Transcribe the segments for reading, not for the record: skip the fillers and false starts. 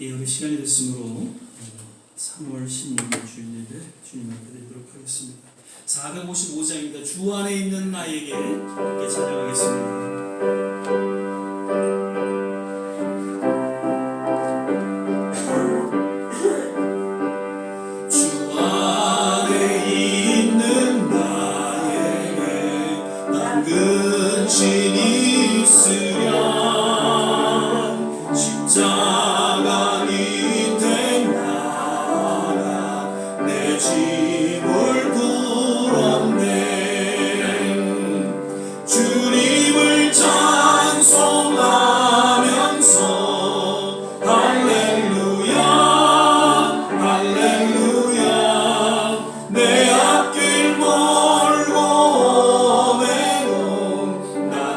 예언의 시간이 됐으므로 3월 16일 주일 예배 주님 앞에 드리도록 하겠습니다. 455장입니다. 주 안에 있는 나에게 함께 찬양하겠습니다. 근신이 있으랴 십자가 밑에 나가 내 짐을 풀었네. 주님을 찬송하면서 할렐루야 할렐루야 내 앞길 멀고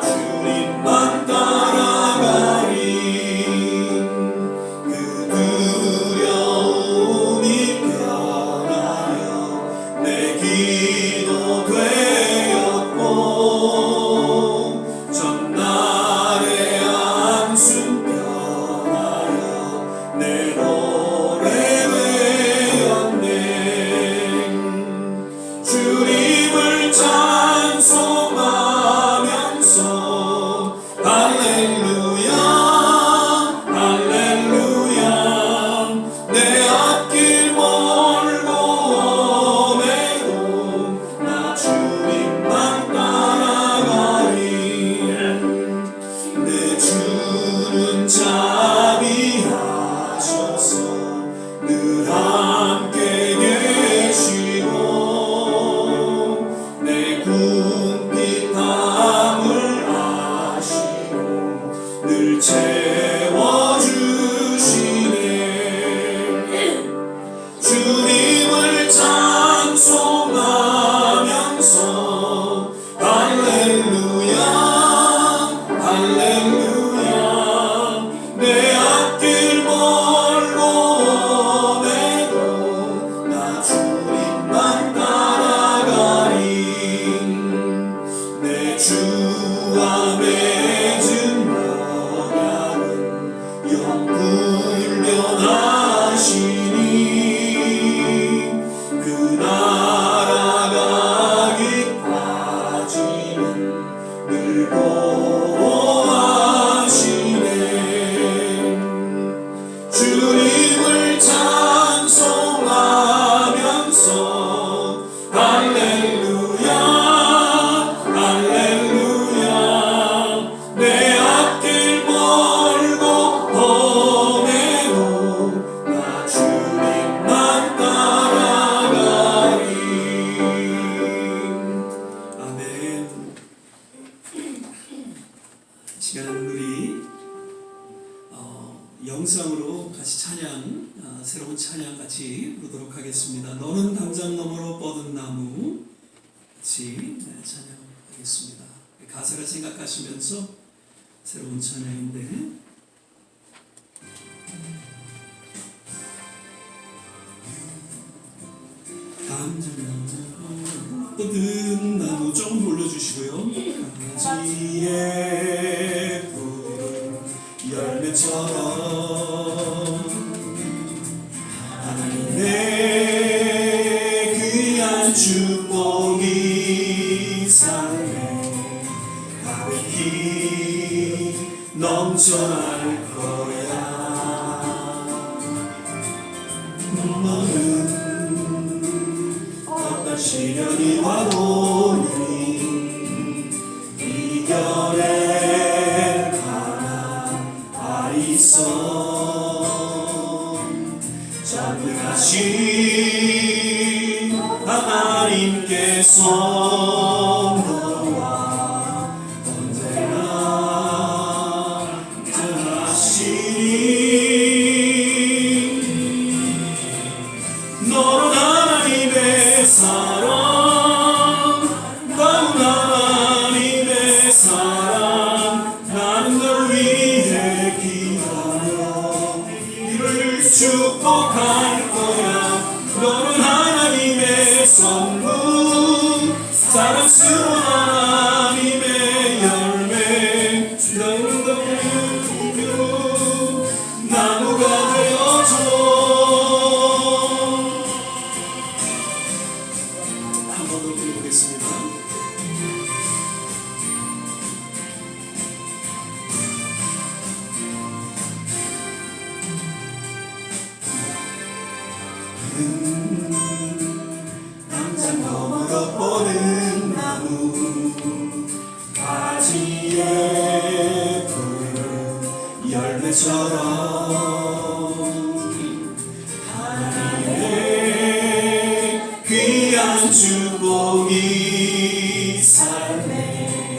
주님만 따라가리. 그 두려움이 변하여 내 기도 되었고 전날의 한숨 변하여 내 노래 되었네. 주님을 찬송하면서 할렐루야 할렐루야 내 앞길 멀고 매도 나 주님만 따라가리. 내 주는 자비하셔서 늘 함께 계시고 내 궁핍함을 늘 채워주시네. 주님을 찬송하면서 할렐루야 할렐루야 내 앞길 멀고 매도 나 주님만 따라가리. 내 주와 맺은 훈련하시니 그 날아가기까지는 늘 보호하시네. 주님을 찬송하면서 할렐루야 할렐루야 내 앞길 멀고 영상으로 같이 찬양, 새로운 찬양 같이 부르도록 하겠습니다. 너는 담장 너머로 뻗은 나무 같이 찬양하겠습니다. 가사를 생각하시면서 새로운 찬양인데 담장 너머로 뻗은 나무 조금 올려주시고요. 가지에 열매처럼 하나님의 귀한 축복이 삶에 가득히 넘쳐날 거야. 너는 어떤 시련이 와도 이겨내 전능하신 하나님께서 너와 언제나 전하시니 너는 하나님의 사랑 나는 하나님의 사랑 나는 널 위해 기도하며 이를 축복할 거야. 너는 하나님의 선물 위에 푸른 열매처럼 하나님의 귀한 축복이 삶에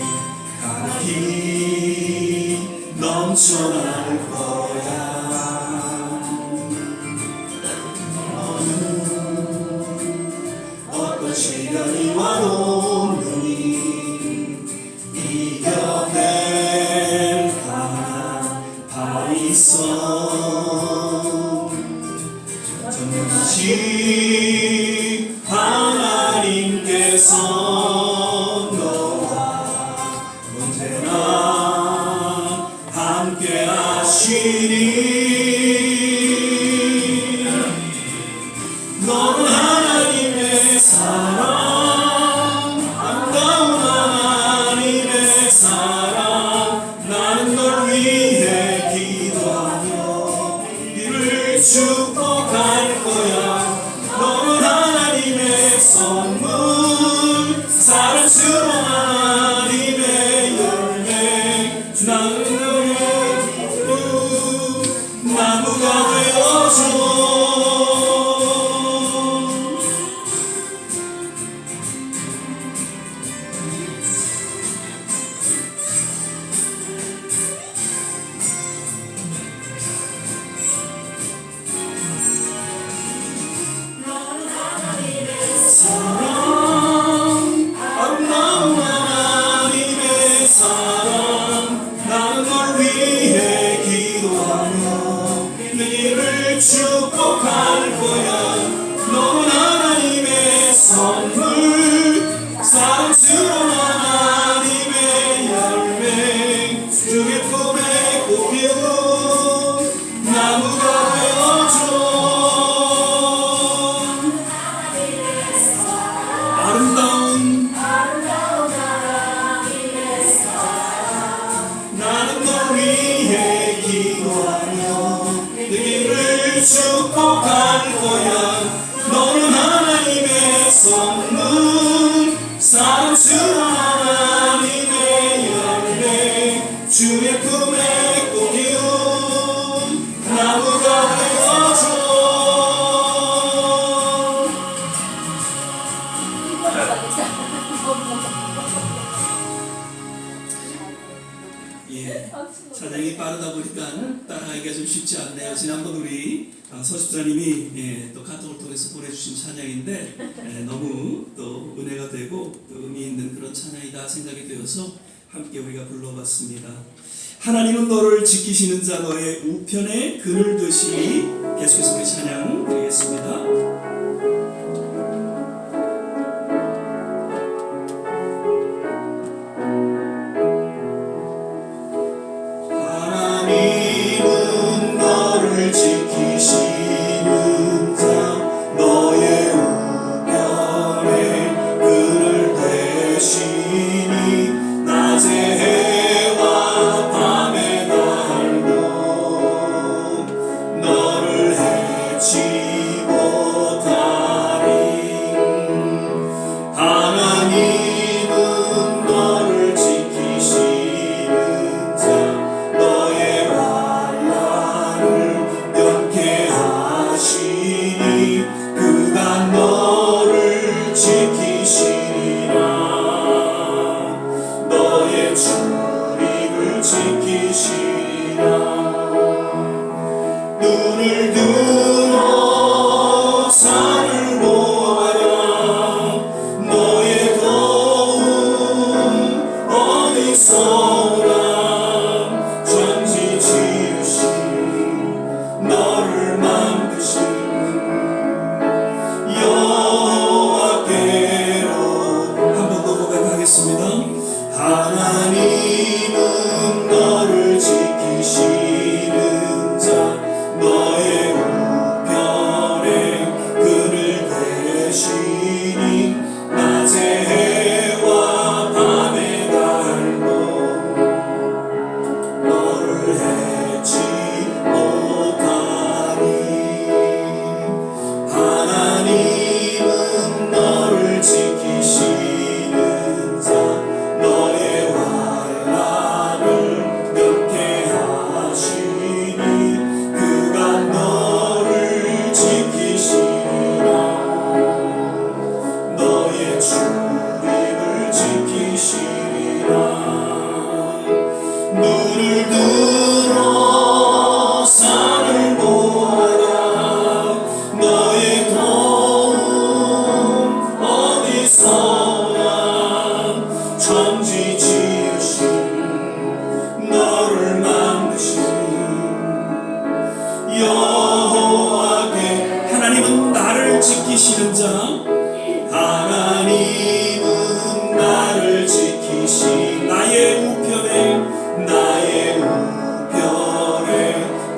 가득히 넘쳐날 거야. 너는 어떤 시련이 와도 능히 이겨낼 강한 발이 있어. 전능하신 하나님께서 너와 언제나 함께 하시니. 너는 하나님의 사랑, 아름다운 하나님의 사랑. 나는 널 위해 기도하며 이를 축복할 거야. 너는 하나님의 선물, 사랑스러운 하나님의 열매. 나는 너의 나무가 되어줘. 사랑, 아름다운 하나님의 사랑. 나는 널 위해 기도하며 너희를 축복할 거야. 너는 하나님의 선물, 사랑스러운 하나님의 열매. 주의 품에 꽃 피운 나무가 되어줘. 아름다운 나는 널 위해 기도하며 너희를 축복할 거야. 너는 하나님의 선물, 사랑스러운 하나님의 열매. 주의 품에 꽃 피운 나무가 되어줘. 예, 찬양이 빠르다 보니까 따라가기가 좀 쉽지 않네요. 지난번 우리 서십사님이 또 카톡을 통해서 보내주신 찬양인데 너무 또 은혜가 되고 또 의미 있는 그런 찬양이다 생각이 되어서 함께 우리가 불러봤습니다. 하나님은 너를 지키시는 자 너의 우편에 그늘 드시니. 계속해서 우리 찬양 드리겠습니다. 하나님은 너를 지키시는 자 너의 우편에 그늘 되시니. 낮에 해와 밤에 달도 너를 해치 못하리. 하나님은 너를 지키시는 자 너의 환난을 면케하시니. 그가 너를 지키시리라. 너의 출입을 지키시리라. 눈을 들어 산을 보아라. 너의 도움 어디서 오라. 천지 지으신 너를 만드신 여호와께로. 한 번 더 고백하겠습니다. 하나님은 너를 지키시는 자 너의 우편에 그늘 되시니. 낮에 해와 밤에 달도 너를 해치 못하리. 하나님은 너를 지키시는 자 너의 환난 들어 산을 보아라. 너의 도움 어디서나. 천지 지으신 너를 만드신 여호와께. 하나님은 나를 지키시는 자. 하나님은 나를 지키시. 나의 우편에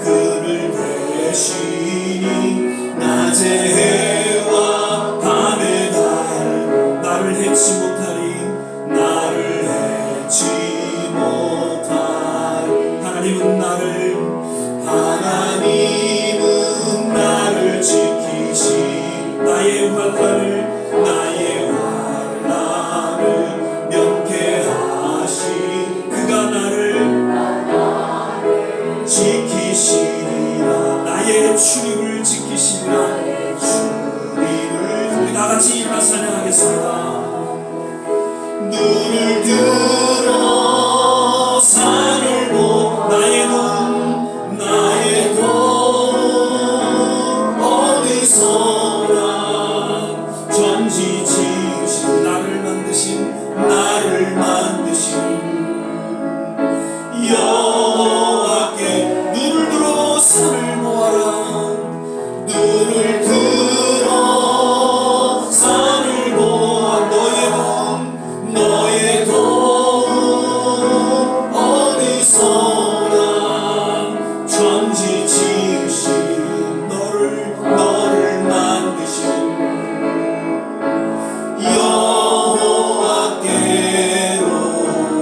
그를 대시니. 낮의 해와 밤의 달 나를 해치 못하리. 하나님은 나를 지키시. 나의 환난을 명쾌하시. 그가 나를 지키시리라. 나의 출입을 지키시리라. 우리 다같이 일어나 찬양하겠습니다. 눈을 들어 산을 보. 나의 도움 어디서나. 전지 지으신 나를 만드신 여호와께. 눈을 들어 산을 보아라. 눈을 들어 산을 보아. 너의 도움 어디서나. 천지 지으신 너를 만드신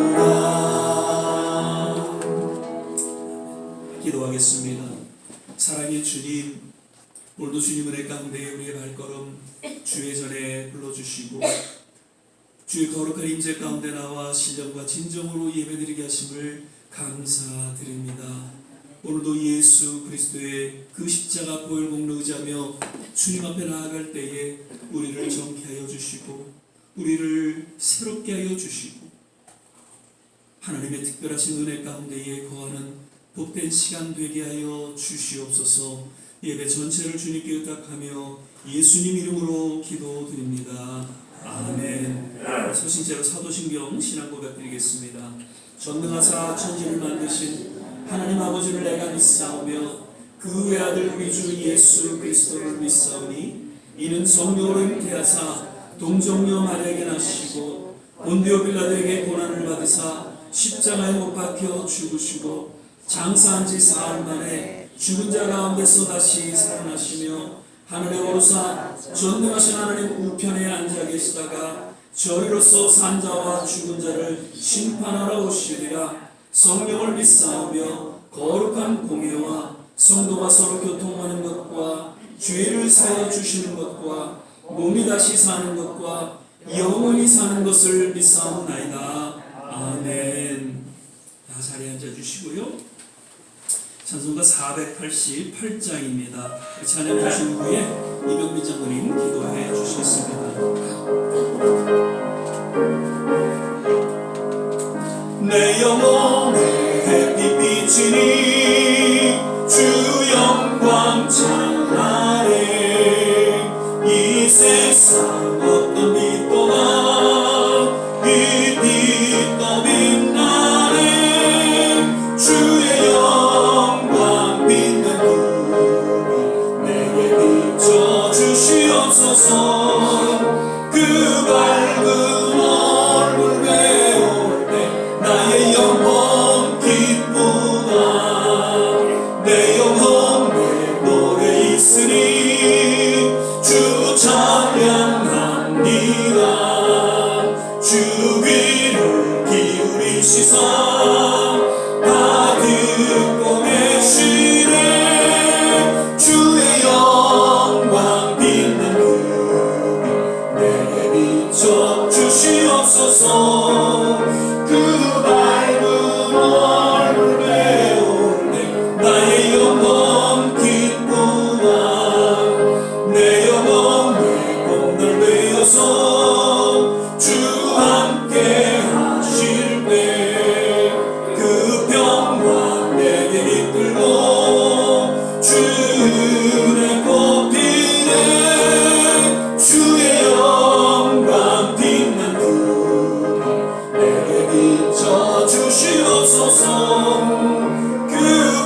여호와께로라. 기도하겠습니다. 사랑의 주님, 오늘도 주님 은혜 가운데 우리의 발걸음 주의 전에 불러주시고 주의 거룩한 임재 가운데 나와 신령과 진정으로 예배드리게 하심을 감사드립니다. 오늘도 예수 그리스도의 그 십자가 보혈 공로 의지하며 주님 앞에 나아갈 때에 우리를 정케하여 주시고 우리를 새롭게 하여 주시고 하나님의 특별하신 은혜 가운데에 거하는 복된 시간 되게 하여 주시옵소서. 예배 전체를 주님께 의탁하며 예수님 이름으로 기도드립니다. 아멘. 서신제로 사도신경 신앙 고백 드리겠습니다. 전능하사 천지를 만드신 하나님 아버지를 내가 믿사오며 그 외아들 우리 주 예수 그리스도를 믿사오니 이는 성령으로 잉태하사 동정녀 마리아에게 나시고 본디오 빌라도에게 고난을 받으사 십자가에 못 박혀 죽으시고 장사한 지 사흘 만에 죽은 자 가운데서 다시 살아나시며 하늘에 오르사 전능하신 하나님 우편에 앉아 계시다가 저리로서 산 자와 죽은 자를 심판하러 오시리라. 성령을 믿사오며 거룩한 공예와 성도가 서로 교통하는 것과 죄를 사여 주시는 것과 몸이 다시 사는 것과 영원히 사는 것을 믿사옵나이다. 아멘. 다 자리에 앉아주시고요. 찬송가 488장입니다. 찬양 주신 후에 이병민 장로님 기도해 주시겠습니다. 내 영혼의 햇빛 비치니 주 영광 찬란해. 이 세상 어떤 빛보다 이 빛도 빛나네. 주의 영광 빛는 꿈이 내게 비춰주시옵소서. 그 밝은 얼굴 배울 때 나의 영혼 기쁘다. 내 영혼 내 노래 있으니 주 찬양합니다. 주 귀를 기울이시사 다 듣고 계시네. 주의 영광 빛난 그이 내게 비춰 주시옵소서. 그 밝은 얼굴 배울 때 나의 영혼 기쁘다. 내 영혼 내 봄날 되어서 주 함께 하실 때 주시옵소서. 그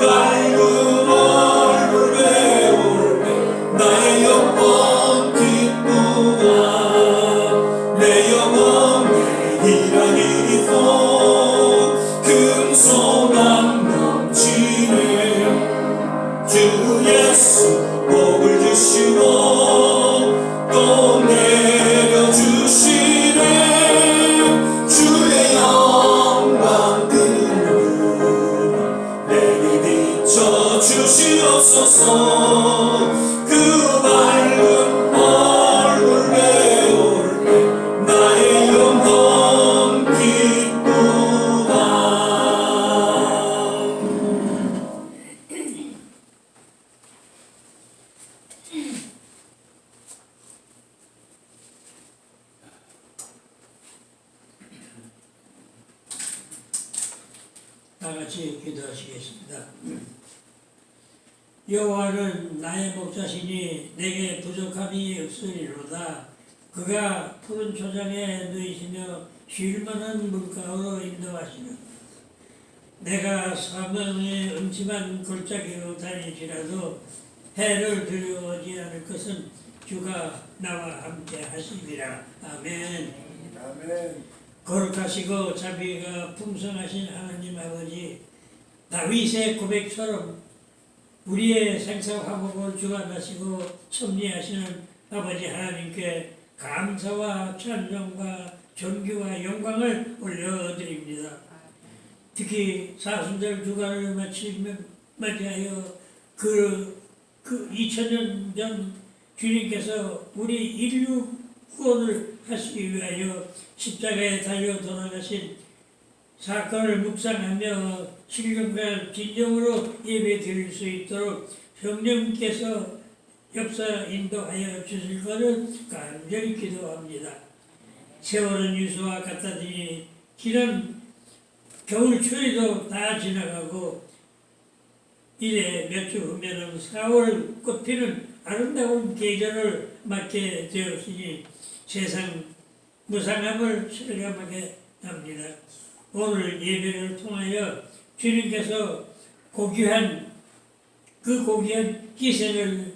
밝은 얼굴 배울 때 나의 영혼 기쁘다. 내 영혼의 희락이고 금소망 넘치네. 주 예수 복을 주시고 또 내려주시네. 주의 영광 그 내게 비춰 주시옵소서. 그 밝은 얼굴 배울 때 나의 영혼 기쁘다. 다 같이 기도하시겠습니다. 여호와는 나의 목자시니 내게 부족함이 없으리로다. 그가 푸른 초장에 누이시며 쉴 만한 물가로 인도하시며 내가 사망의 음침한 골짜기로 다니시라도 해를 두려워하지 않을 것은 주가 나와 함께 하시리라. 아멘. 거룩하시고 자비가 풍성하신 하나님 아버지, 다윗의 고백처럼 우리의 생사 화복을 주관하시고 섭리하시는 아버지 하나님께 감사와 찬송과 존귀와 영광을 올려드립니다. 특히 사순절 주간을 맞이하여 그 2000년 전 주님께서 우리 인류 구원을 하시기 위하여 십자가에 달려 돌아가신 사건을 묵상하며 신령과 진정으로 예배 드릴 수 있도록 성령께서 역사 인도하여 주실 것을 간절히 기도합니다. 세월은 유수와 같다더니 지난 겨울 추위도 다 지나가고 이래 몇 주 후면은 4월 꽃피는 아름다운 계절을 맞게 되었으니 세상 무상함을 실감하게 합니다. 오늘 예배를 통하여 주님께서 고귀한 희생을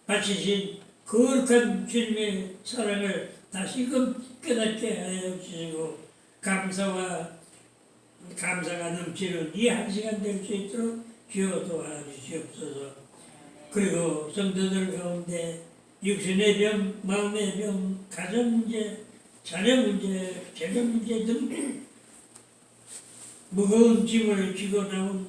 바치신 거룩한 주님의 사랑을 다시금 깨닫게 하여 주시고 감사가 넘치는 이 한 시간 될 수 있도록 주여 도와주시옵소서. 그리고 성도들 가운데 육신의 병, 마음의 병, 가정 문제, 자녀 문제, 재정 문제 등 무거운 짐을 지고 나온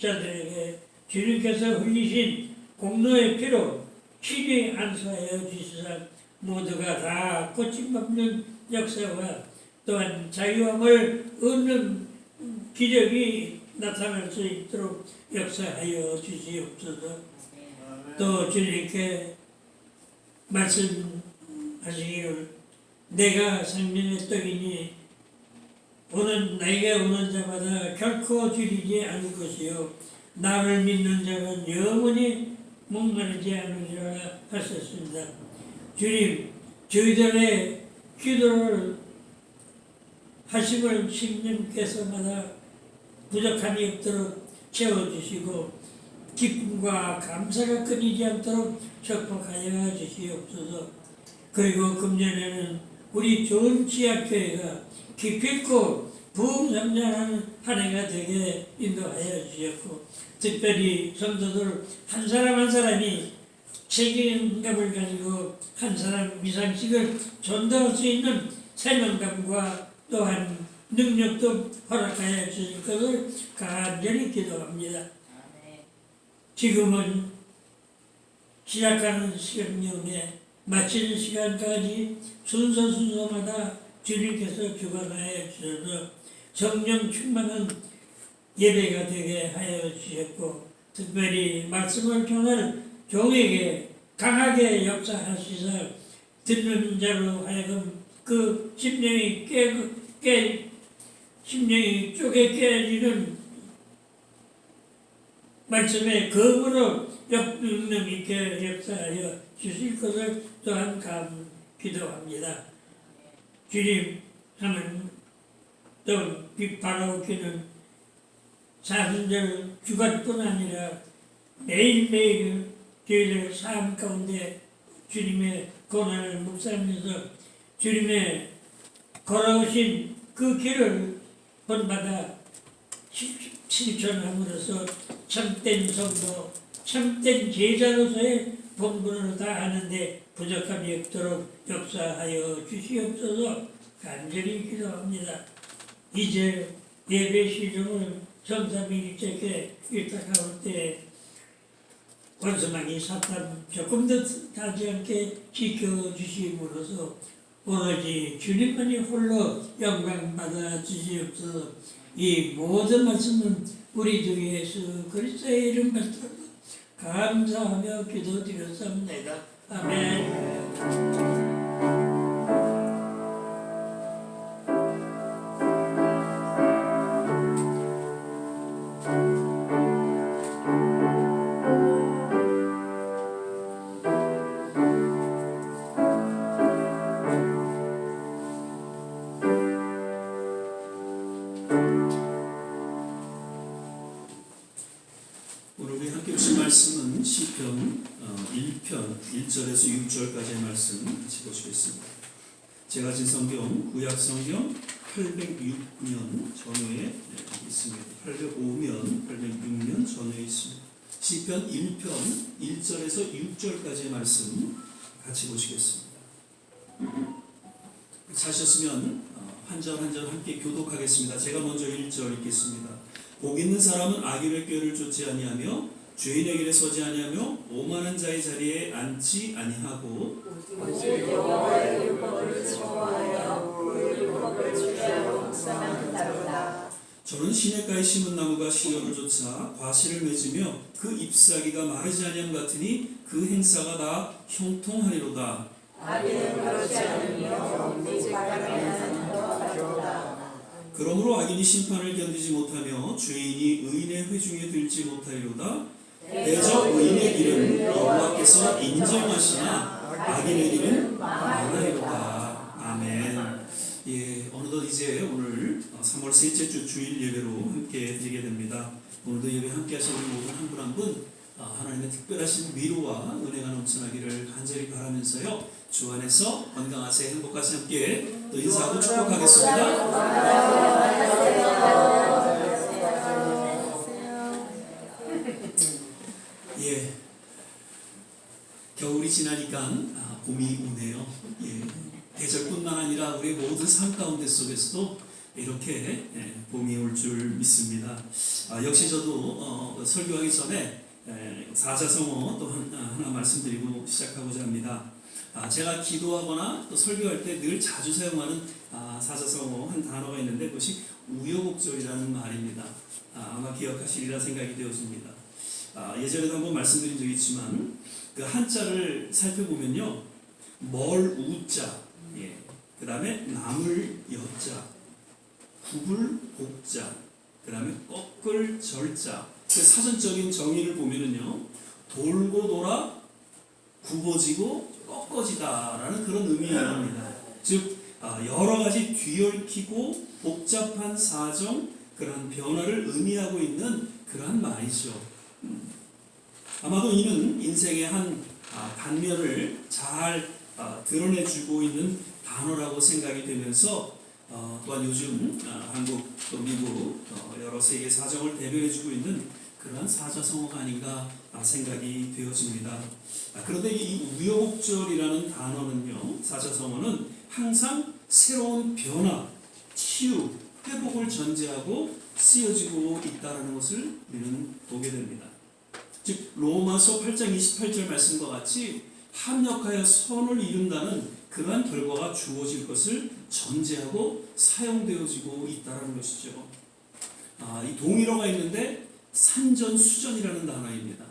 자들에게 주님께서 흘리신 공로의 피로 친히 안수하여 주시사 모두가 다 고침받는 역사와 또한 자유함을 얻는 기적이 나타날 수 있도록 역사하여 주시옵소서. 또 주님께 말씀하시기를 내가 생명의 떡이니 나에게 오는 자마다 결코 줄이지 않을 것이요 나를 믿는 자는 영원히 목마르지 않으리라 하셨습니다. 주님, 저희들의 기도를 하심을 신님께서마다 부족함이 없도록 채워주시고 기쁨과 감사가 끊이지 않도록 축복하여 주시옵소서. 그리고 금년에는 우리 좋은 지역교회가 기필코 부흥성장하는 한 해가 되게 인도하여 주셨고 특별히 성도들 한 사람 한 사람이 책임감을 가지고 한 사람 이상씩을 전도할 수 있는 사명감과 또한 능력도 허락하여 주실 것을 간절히 기도합니다. 지금은 시작하는 시간경에 마치는 시간까지 순서마다 주님께서 주관하여 주셔서 성령 충만한 예배가 되게 하여 주셨고 특별히 말씀을 전할 종에게 강하게 역사하시사 듣는 자로 하여금 그 심령이 심령이 쪼개 깨지는 말씀의 검으로 능력 있게 역사하여 주실 것을 또한 기도합니다. 주님, 하면 또 바라오키는 사순절 주간뿐 아니라 매일매일 저희들 삶 가운데 주님의 고난을 묵상하면서 주님의 걸어오신 그 길을 본받아 실천함으로써 참된 성도, 참된 제자로서의 본분을 다하는데 부족함이 없도록 역사하여 주시옵소서. 간절히 기도합니다. 이제 예배 시중을 성삼일체께 일탁할 때 원수망이 사탄 조금도 타지 않게 지켜주심으로써 오로지 주님만이 홀로 영광 받아 주시옵소서. 이 모든 말씀은 우리 주 예수 그리스도의 이름 받들어 감사하며 기도드렸습니다. 아멘. 오늘 우리 함께 보신 말씀은 시편 1편 1절에서 6절까지의 말씀 같이 보시겠습니다. 제가 진 성경 구약 성경 806면 전후에 있습니다. 805면 806면 전후에 있습니다. 시편 1편 1절에서 6절까지의 말씀 같이 보시겠습니다. 사셨으면 한 절 한 절 함께 교독하겠습니다. 제가 먼저 1절 읽겠습니다. 복 있는 사람은 악인의 꾀를 쫓지 아니하며 죄인의 길에 서지 아니하며 오만한 자의 자리에 앉지 아니하고 오직 여호와의 율법을 좋아하여 그 율법을 주야로 묵상한다로다. 저는 시냇가에 심은 나무가 시력을 쫓아 과실을 맺으며 그 잎사귀가 마르지 아니함 같으니 그 행사가 다 형통하리로다. 악인은 그러지 않으며 오직 바람에 하는 것 같도다. 그러므로 악인이 심판을 견디지 못하며 죄인이 의인의 회중에 들지 못하리로다. 대저 의인의 길은 여호와께서 인정하시나 악인의 길은 망하리로다. 아멘. 예, 어느덧 이제 오늘 3월 셋째 주 주일 예배로 함께 드리게 됩니다. 오늘도 예배 함께 하신 우리 모든 한 분 한 분 하나님의 특별하신 위로와 은혜가 넘쳐나기를 간절히 바라면서요. 주 안에서 건강하세요, 행복하세요 함께 또 인사하고 축복하겠습니다. 예, 겨울이 지나니까 봄이 오네요. 예, 계절뿐만 아니라 우리 모든 삶 가운데 속에서도 이렇게 봄이 올 줄 믿습니다. 역시 저도 설교하기 전에 사자성어 또 하나 말씀드리고 시작하고자 합니다. 제가 기도하거나 또 설교할 때 늘 자주 사용하는 사자성어 한 단어가 있는데 그것이 우여곡절이라는 말입니다. 아마 기억하시리라 생각이 되어집니다. 예전에도 한번 말씀드린 적이 있지만 그 한자를 살펴보면요, 멀 우자, 그 다음에 남을 여자, 굽을 복자, 그 다음에 꺾을 절자. 그 사전적인 정의를 보면은요, 돌고 돌아 굽어지고 꺾어지다라는 그런 의미입니다. 즉 여러 가지 뒤얽히고 복잡한 사정, 그러한 변화를 의미하고 있는 그러한 말이죠. 아마도 이는 인생의 한 단면을 잘 드러내주고 있는 단어라고 생각이 되면서 또한 요즘 한국 또 미국 여러 세계 사정을 대변해주고 있는 그러한 사자성어가 아닌가 생각이 되어집니다. 그런데 이 우여곡절이라는 단어는요, 사자성어는 항상 새로운 변화, 치유, 회복을 전제하고 쓰여지고 있다는 것을 우리는 보게 됩니다. 즉 로마서 8장 28절 말씀과 같이 합력하여 선을 이룬다는 그러한 결과가 주어질 것을 전제하고 사용되어지고 있다는 것이죠. 이 동일어가 있는데 산전수전이라는 단어입니다.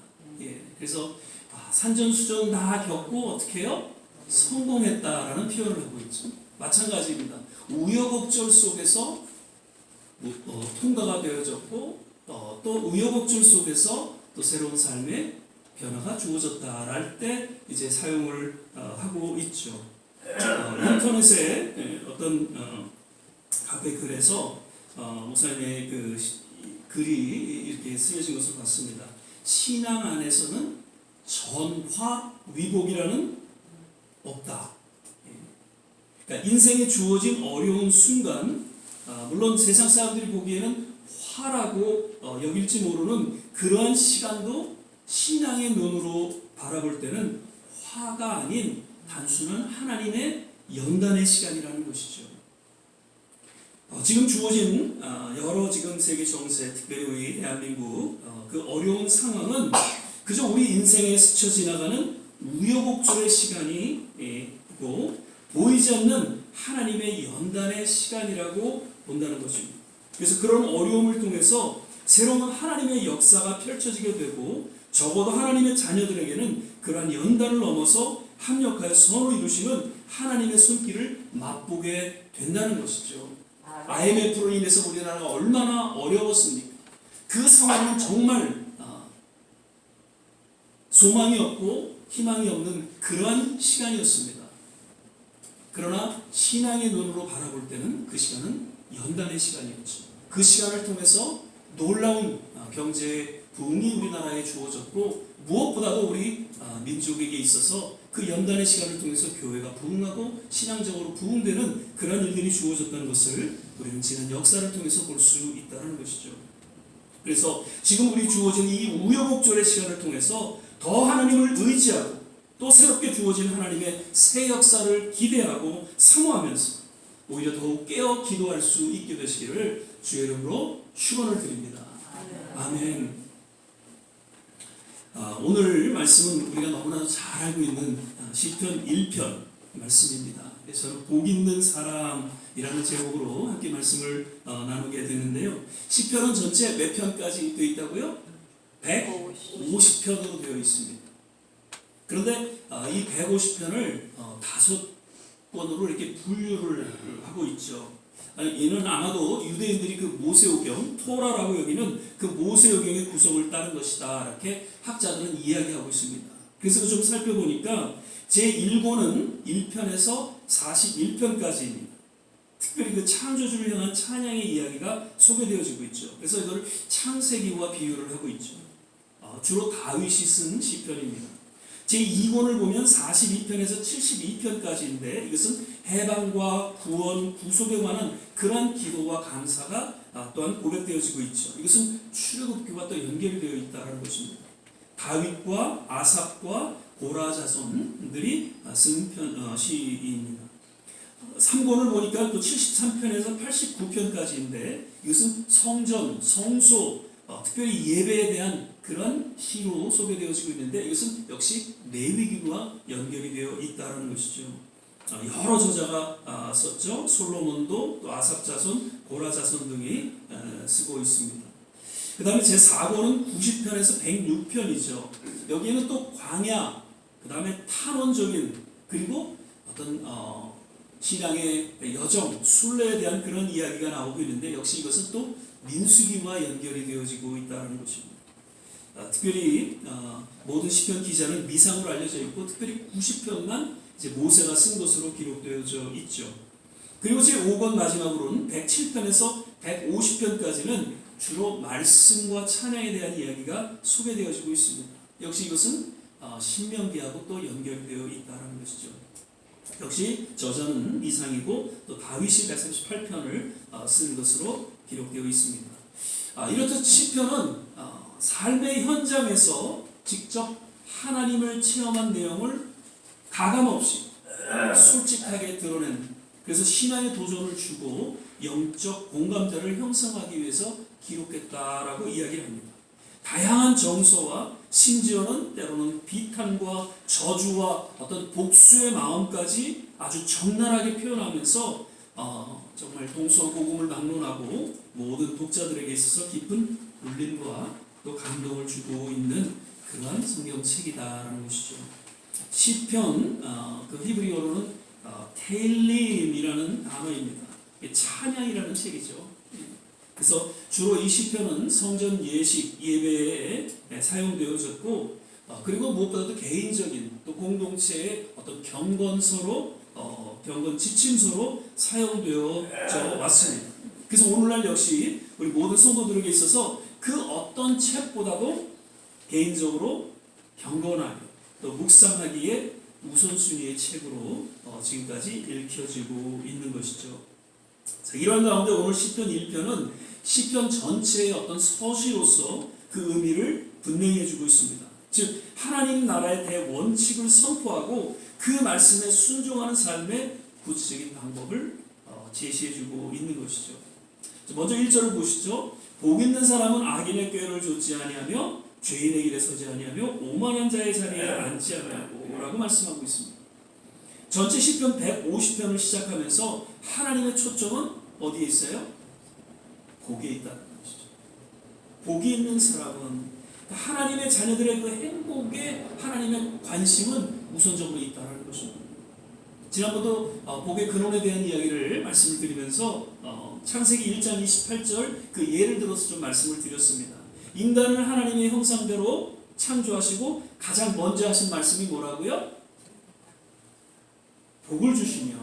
그래서 산전수전 다 겪고 어떻게 해요? 성공했다라는 표현을 하고 있죠. 마찬가지입니다. 우여곡절 속에서 통과가 되어졌고 또 우여곡절 속에서 또 새로운 삶의 변화가 주어졌다랄 때 이제 사용을 하고 있죠. 인터넷에 어떤 카페 글에서 목사님의 그 글이 이렇게 쓰여진 것을 봤습니다. 신앙 안에서는 전화위복이라는 없다. 그러니까 인생에 주어진 어려운 순간, 물론 세상 사람들이 보기에는 화라고 여길지 모르는 그러한 시간도 신앙의 눈으로 바라볼 때는 화가 아닌 단순한 하나님의 연단의 시간이라는 것이죠. 지금 주어진 여러 지금 세계 정세, 특별히 우리 대한민국 그 어려운 상황은 그저 우리 인생에 스쳐 지나가는 우여곡절의 시간이고 보이지 않는 하나님의 연단의 시간이라고 본다는 것입니다. 그래서 그런 어려움을 통해서 새로운 하나님의 역사가 펼쳐지게 되고 적어도 하나님의 자녀들에게는 그러한 연단을 넘어서 합력하여 선을 이루시는 하나님의 손길을 맛보게 된다는 것이죠. IMF로 인해서 우리나라가 얼마나 어려웠습니까? 그 상황은 정말 소망이 없고 희망이 없는 그러한 시간이었습니다. 그러나 신앙의 눈으로 바라볼 때는 그 시간은 연단의 시간이었죠. 그 시간을 통해서 놀라운 경제 부흥이 우리나라에 주어졌고 무엇보다도 우리 민족에게 있어서 그 연단의 시간을 통해서 교회가 부흥하고 신앙적으로 부흥되는 그런 일들이 주어졌다는 것을 우리는 지난 역사를 통해서 볼 수 있다는 것이죠. 그래서 지금 우리 주어진 이 우여곡절의 시간을 통해서 더 하나님을 의지하고 또 새롭게 주어진 하나님의 새 역사를 기대하고 사모하면서 오히려 더욱 깨어 기도할 수 있게 되시기를 주의 이름으로 축원을 드립니다. 아멘. 오늘 말씀은 우리가 너무나도 잘 알고 있는 시편 1편 말씀입니다. 그래서 복 있는 사람이라는 제목으로 함께 말씀을 나누게 되는데요. 시편은 전체 몇 편까지 되어 있다고요? 150편으로 되어 있습니다. 그런데 이 150편을 5권으로 이렇게 분류를 하고 있죠. 이는 아마도 유대인들이 그 모세오경, 토라라고 여기는 그 모세오경의 구성을 따른 것이다. 이렇게 학자들은 이야기하고 있습니다. 그래서 좀 살펴보니까 제1권은 1편에서 41편까지입니다. 특별히 그 창조주를 향한 찬양의 이야기가 소개되어지고 있죠. 그래서 이걸 창세기와 비유를 하고 있죠. 주로 다윗이 쓴 시편입니다. 제2권을 보면 42편에서 72편까지인데 이것은 해방과 구원, 구속에 관한 그러한 기도와 감사가 또한 고백되어지고 있죠. 이것은 출애굽기와 또 연결이 되어 있다는 것입니다. 다윗과 아삽과 고라 자손들이 쓴 시입니다. 3권을 보니까 또 73편에서 89편까지인데 이것은 성전, 성소, 특별히 예배에 대한 그런 시로 소개되어지고 있는데 이것은 역시 레위기와 연결이 되어 있다는 것이죠. 여러 저자가 썼죠. 솔로몬도 또 아삽 자손, 고라 자손 등이 쓰고 있습니다. 그 다음에 제4권은 90편에서 106편이죠. 여기에는 또 광야, 그 다음에 탄원적인 그리고 어떤 신앙의 여정, 순례에 대한 그런 이야기가 나오고 있는데 역시 이것은 또 민수기와 연결이 되어지고 있다는 것입니다. 특별히 모든 시편 기자는 미상으로 알려져 있고 특별히 90편만 이제 모세가 쓴 것으로 기록되어져 있죠. 그리고 제5권 마지막으로는 107편에서 150편까지는 주로 말씀과 찬양에 대한 이야기가 소개되어지고 있습니다. 역시 이것은 신명기하고 또 연결되어 있다는 것이죠. 역시 저자는 미상이고 또 다윗이 138편을 쓴 것으로 기록되어 있습니다. 이렇듯 시편은 삶의 현장에서 직접 하나님을 체험한 내용을 가감없이 솔직하게 드러낸 그래서 신앙의 도전을 주고 영적 공감대를 형성하기 위해서 기록했다라고 이야기를 합니다. 다양한 정서와 심지어는 때로는 비탄과 저주와 어떤 복수의 마음까지 아주 적나라하게 표현하면서 정말 동서고금을 막론하고 모든 독자들에게 있어서 깊은 울림과 또 감동을 주고 있는 그러한 성경책이다라는 것이죠. 시편 그 히브리어로는 테일림이라는 단어입니다. 찬양이라는 책이죠. 그래서 주로 이 시편은 성전 예식 예배에 사용되어졌고 그리고 무엇보다도 개인적인 또 공동체의 어떤 경건서로 경건 지침서로 사용되어져 왔습니다. 그래서 오늘날 역시 우리 모든 성도들에게 있어서 그 어떤 책보다도 개인적으로 경건하게 또 묵상하기에 우선순위의 책으로 지금까지 읽혀지고 있는 것이죠. 자, 이러한 가운데 오늘 시편 1편은 시편 전체의 어떤 서시로서 그 의미를 분명히 해주고 있습니다. 즉 하나님 나라의 대원칙을 선포하고 그 말씀에 순종하는 삶의 구체적인 방법을 제시해주고 있는 것이죠. 먼저 1절을 보시죠. 복 있는 사람은 악인의 꾀를 좇지 아니하며 죄인의 길에 서지 아니하며 오만한 자의 자리에 앉지 아니하고 라고 말씀하고 있습니다. 전체 시편 150편을 시작하면서 하나님의 초점은 어디에 있어요? 복에 있다는 것이죠. 복이 있는 사람은 하나님의 자녀들의 그 행복에 하나님의 관심은 우선적으로 있다는 것입니다. 지난번도 복의 근원에 대한 이야기를 말씀을 드리면서 창세기 1장 28절 그 예를 들어서 좀 말씀을 드렸습니다. 인간을 하나님의 형상대로 창조하시고 가장 먼저 하신 말씀이 뭐라고요? 복을 주시며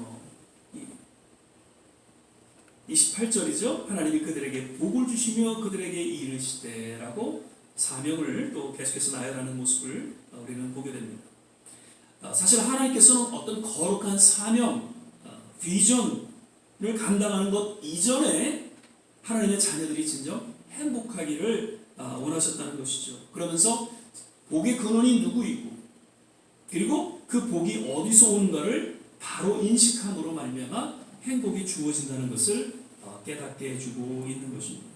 28절이죠. 하나님이 그들에게 복을 주시며 그들에게 이르시되라고 사명을 또 계속해서 나열하는 모습을 우리는 보게 됩니다. 사실 하나님께서는 어떤 거룩한 사명, 비전을 감당하는 것 이전에 하나님의 자녀들이 진정 행복하기를 원하셨다는 것이죠. 그러면서 복의 근원이 누구이고 그리고 그 복이 어디서 오는가를 바로 인식함으로 말미암아 행복이 주어진다는 것을 깨닫게 해주고 있는 것입니다.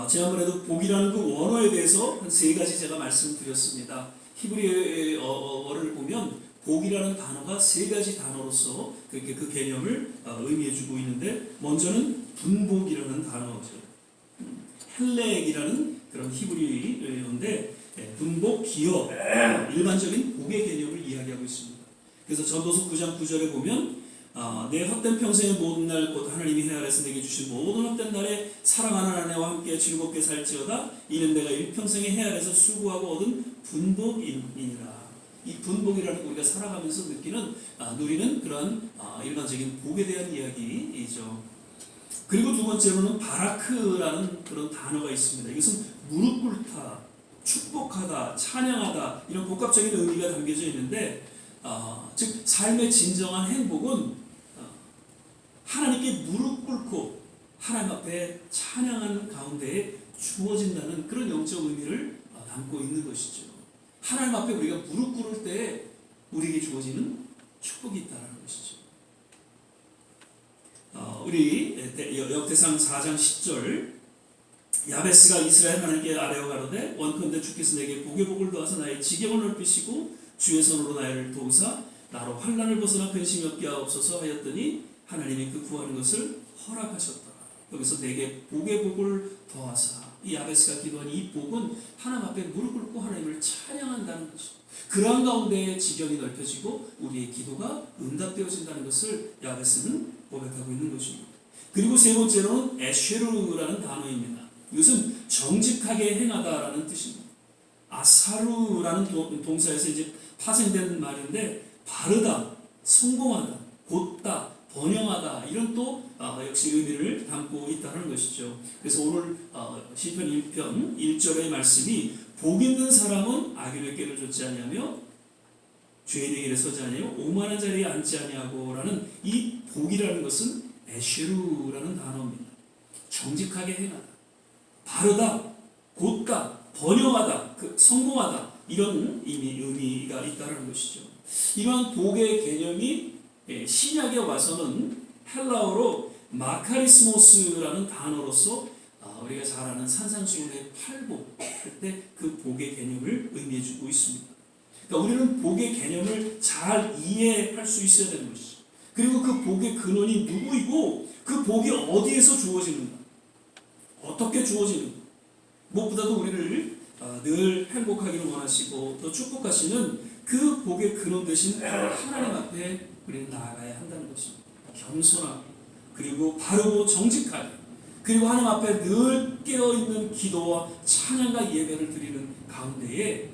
지난번에도 복이라는 그 원어에 대해서 한 3가지 제가 말씀드렸습니다. 히브리어를 보면 복이라는 단어가 3가지 단어로서 그렇게 그 개념을 의미해주고 있는데 먼저는 분복이라는 단어죠. 헬렉이라는 그런 히브리어인데 분복, 기업, 일반적인 복의 개념을 이야기하고 있습니다. 그래서 전도서 9장 9절에 보면 내 헛된 평생의 모든 날 곧 하나님이 해 아래서 내게 주신 모든 헛된 날에 사랑하는 아내와 함께 즐겁게 살지어다 이는 내가 일평생의 해 아래서 수고하고 얻은 분복이니라. 이 분복이라는 우리가 살아가면서 느끼는 누리는 그런 일반적인 복에 대한 이야기이죠. 그리고 두 번째로는 바라크라는 그런 단어가 있습니다. 이것은 무릎 꿇다, 축복하다, 찬양하다 이런 복합적인 의미가 담겨져 있는데 즉 삶의 진정한 행복은 하나님께 무릎 꿇고 하나님 앞에 찬양하는 가운데에 주어진다는 그런 영적 의미를 담고 있는 것이죠. 하나님 앞에 우리가 무릎 꿇을 때 우리에게 주어지는 축복이 있다는 것이죠. 우리 역대상 4장 10절 야베스가 이스라엘 하나님께 아뢰어 가로되 원컨대 주께서 내게 복의 복을 더하사 나의 지경을 넓히시고 주의 손으로 나를 도우사 나로 환난을 벗어나 근심이 없게 하옵소서 하였더니 하나님이 그 구하는 것을 허락하셨더라. 여기서 내게 복의 복을 더하사 이 야베스가 기도한 이 복은 하나님 앞에 무릎 꿇고 하나님을 찬양한다는 것입니다. 그러한 가운데 지경이 넓혀지고 우리의 기도가 응답되어진다는 것을 야베스는 고백하고 있는 것입니다. 그리고 세 번째로는 에쉐루라는 단어입니다. 이것은 정직하게 행하다라는 뜻입니다. 아사루라는 동사에서 이제 파생된 말인데 바르다, 성공하다, 곧다, 번영하다 이런 또 역시 의미를 담고 있다는 것이죠. 그래서 오늘 시편 1편 1절의 말씀이 복 있는 사람은 악인의 꾀를 좇지 아니하며 죄인의 길에 서지 아니하며 오만한 자리에 앉지 아니하고라는 이 복이라는 것은 에쉐루라는 단어입니다. 정직하게 행하다, 바르다, 곧다, 번영하다, 성공하다 이런 의미가 있다는 것이죠. 이러한 복의 개념이 신약에 와서는 헬라어로 마카리스모스라는 단어로서 우리가 잘 아는 산상수훈의 팔복 그때 그 복의 개념을 의미해주고 있습니다. 그러니까 우리는 복의 개념을 잘 이해할 수 있어야 되는 것이죠. 그리고 그 복의 근원이 누구이고 그 복이 어디에서 주어지는가, 어떻게 주어지는가. 무엇보다도 우리를 늘 행복하기를 원하시고 또 축복하시는 그 복의 근원 되신 하나님 앞에 우리는 나아가야 한다는 것입니다. 겸손하게 그리고 바르고 정직하게 그리고 하나님 앞에 늘 깨어있는 기도와 찬양과 예배를 드리는 가운데에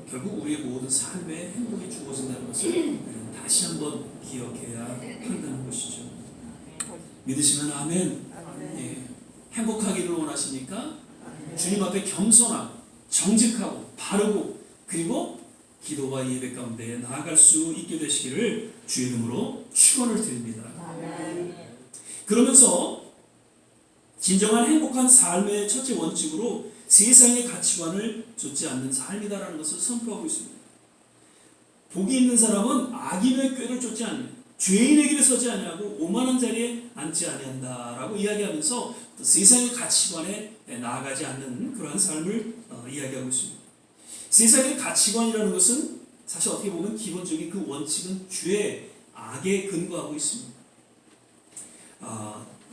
결국 우리의 모든 삶의 행복이 주어진다는 것을 우리는 다시 한번 기억해야 한다는 것이죠. 믿으시면 아멘. 예. 행복하기를 원하십니까? 주님 앞에 겸손하고 정직하고 바르고 그리고 기도와 예배 가운데 나아갈 수 있게 되시기를 주의 이름으로 축원을 드립니다. 그러면서 진정한 행복한 삶의 첫째 원칙으로 세상의 가치관을 좇지 않는 삶이다라는 것을 선포하고 있습니다. 복이 있는 사람은 악인의 꾀를 쫓지 않는 죄인의 길에 서지 아니하고 오만한 자리에 앉지 아니한다라고 이야기하면서 세상의 가치관에 나아가지 않는 그러한 삶을 이야기하고 있습니다. 세상의 가치관이라는 것은 사실 어떻게 보면 기본적인 그 원칙은 죄, 악에 근거하고 있습니다.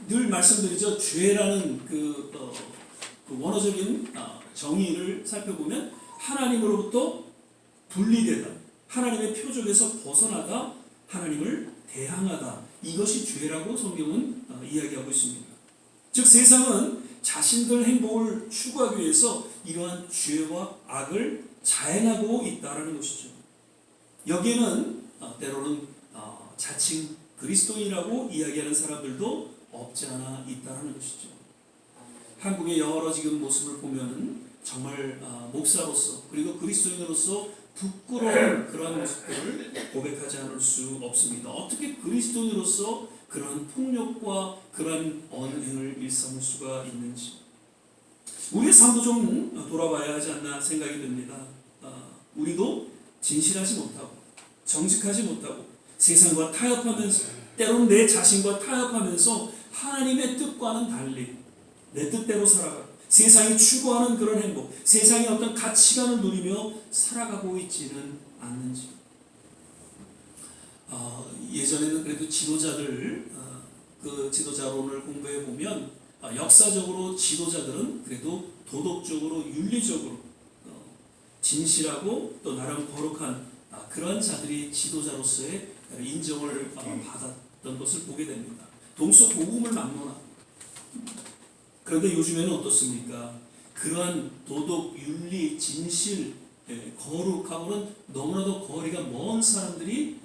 늘 말씀드리죠. 죄라는 그 원어적인 정의를 살펴보면 하나님으로부터 분리되다, 하나님의 표적에서 벗어나다, 하나님을 대항하다, 이것이 죄라고 성경은 이야기하고 있습니다. 즉 세상은 자신들 행복을 추구하기 위해서 이러한 죄와 악을 자행하고 있다는 것이죠. 여기에는 때로는 자칭 그리스도인이라고 이야기하는 사람들도 없지 않아 있다는 것이죠. 한국의 여러 지금 모습을 보면은 정말 목사로서 그리고 그리스도인으로서 부끄러운 그러한 모습들을 고백하지 않을 수 없습니다. 어떻게 그리스도인으로서 그러한 폭력과 그러한 언행을 일삼을 수가 있는지 우리의 삶도 좀 돌아봐야 하지 않나 생각이 듭니다. 우리도 진실하지 못하고 정직하지 못하고 세상과 타협하면서 때로는 내 자신과 타협하면서 하나님의 뜻과는 달리 내 뜻대로 살아가고 세상이 추구하는 그런 행복, 세상의 어떤 가치관을 누리며 살아가고 있지는 않는지. 예전에는 그래도 지도자들 그 지도자론을 공부해 보면 역사적으로 지도자들은 그래도 도덕적으로 윤리적으로 진실하고 또 나름 거룩한 그러한 자들이 지도자로서의 인정을 받았던 것을 보게 됩니다. 동서고금을 막론하고. 그런데 요즘에는 어떻습니까? 그러한 도덕, 윤리, 진실, 거룩하고는 너무나도 거리가 먼 사람들이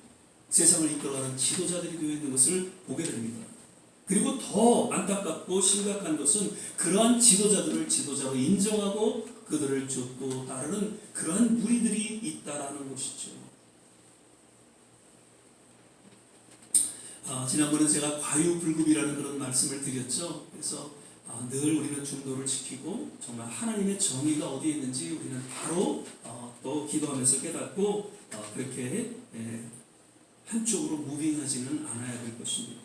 세상을 이끌어가는 지도자들이 되어 있는 것을 보게 됩니다. 그리고 더 안타깝고 심각한 것은 그러한 지도자들을 지도자로 인정하고 그들을 좇고 따르는 그러한 무리들이 있다라는 것이죠. 지난번에 제가 과유불급이라는 그런 말씀을 드렸죠. 그래서 늘 우리는 중도를 지키고 정말 하나님의 정의가 어디에 있는지 우리는 바로 또 기도하면서 깨닫고 그렇게 한쪽으로 무빙하지는 않아야 될 것입니다.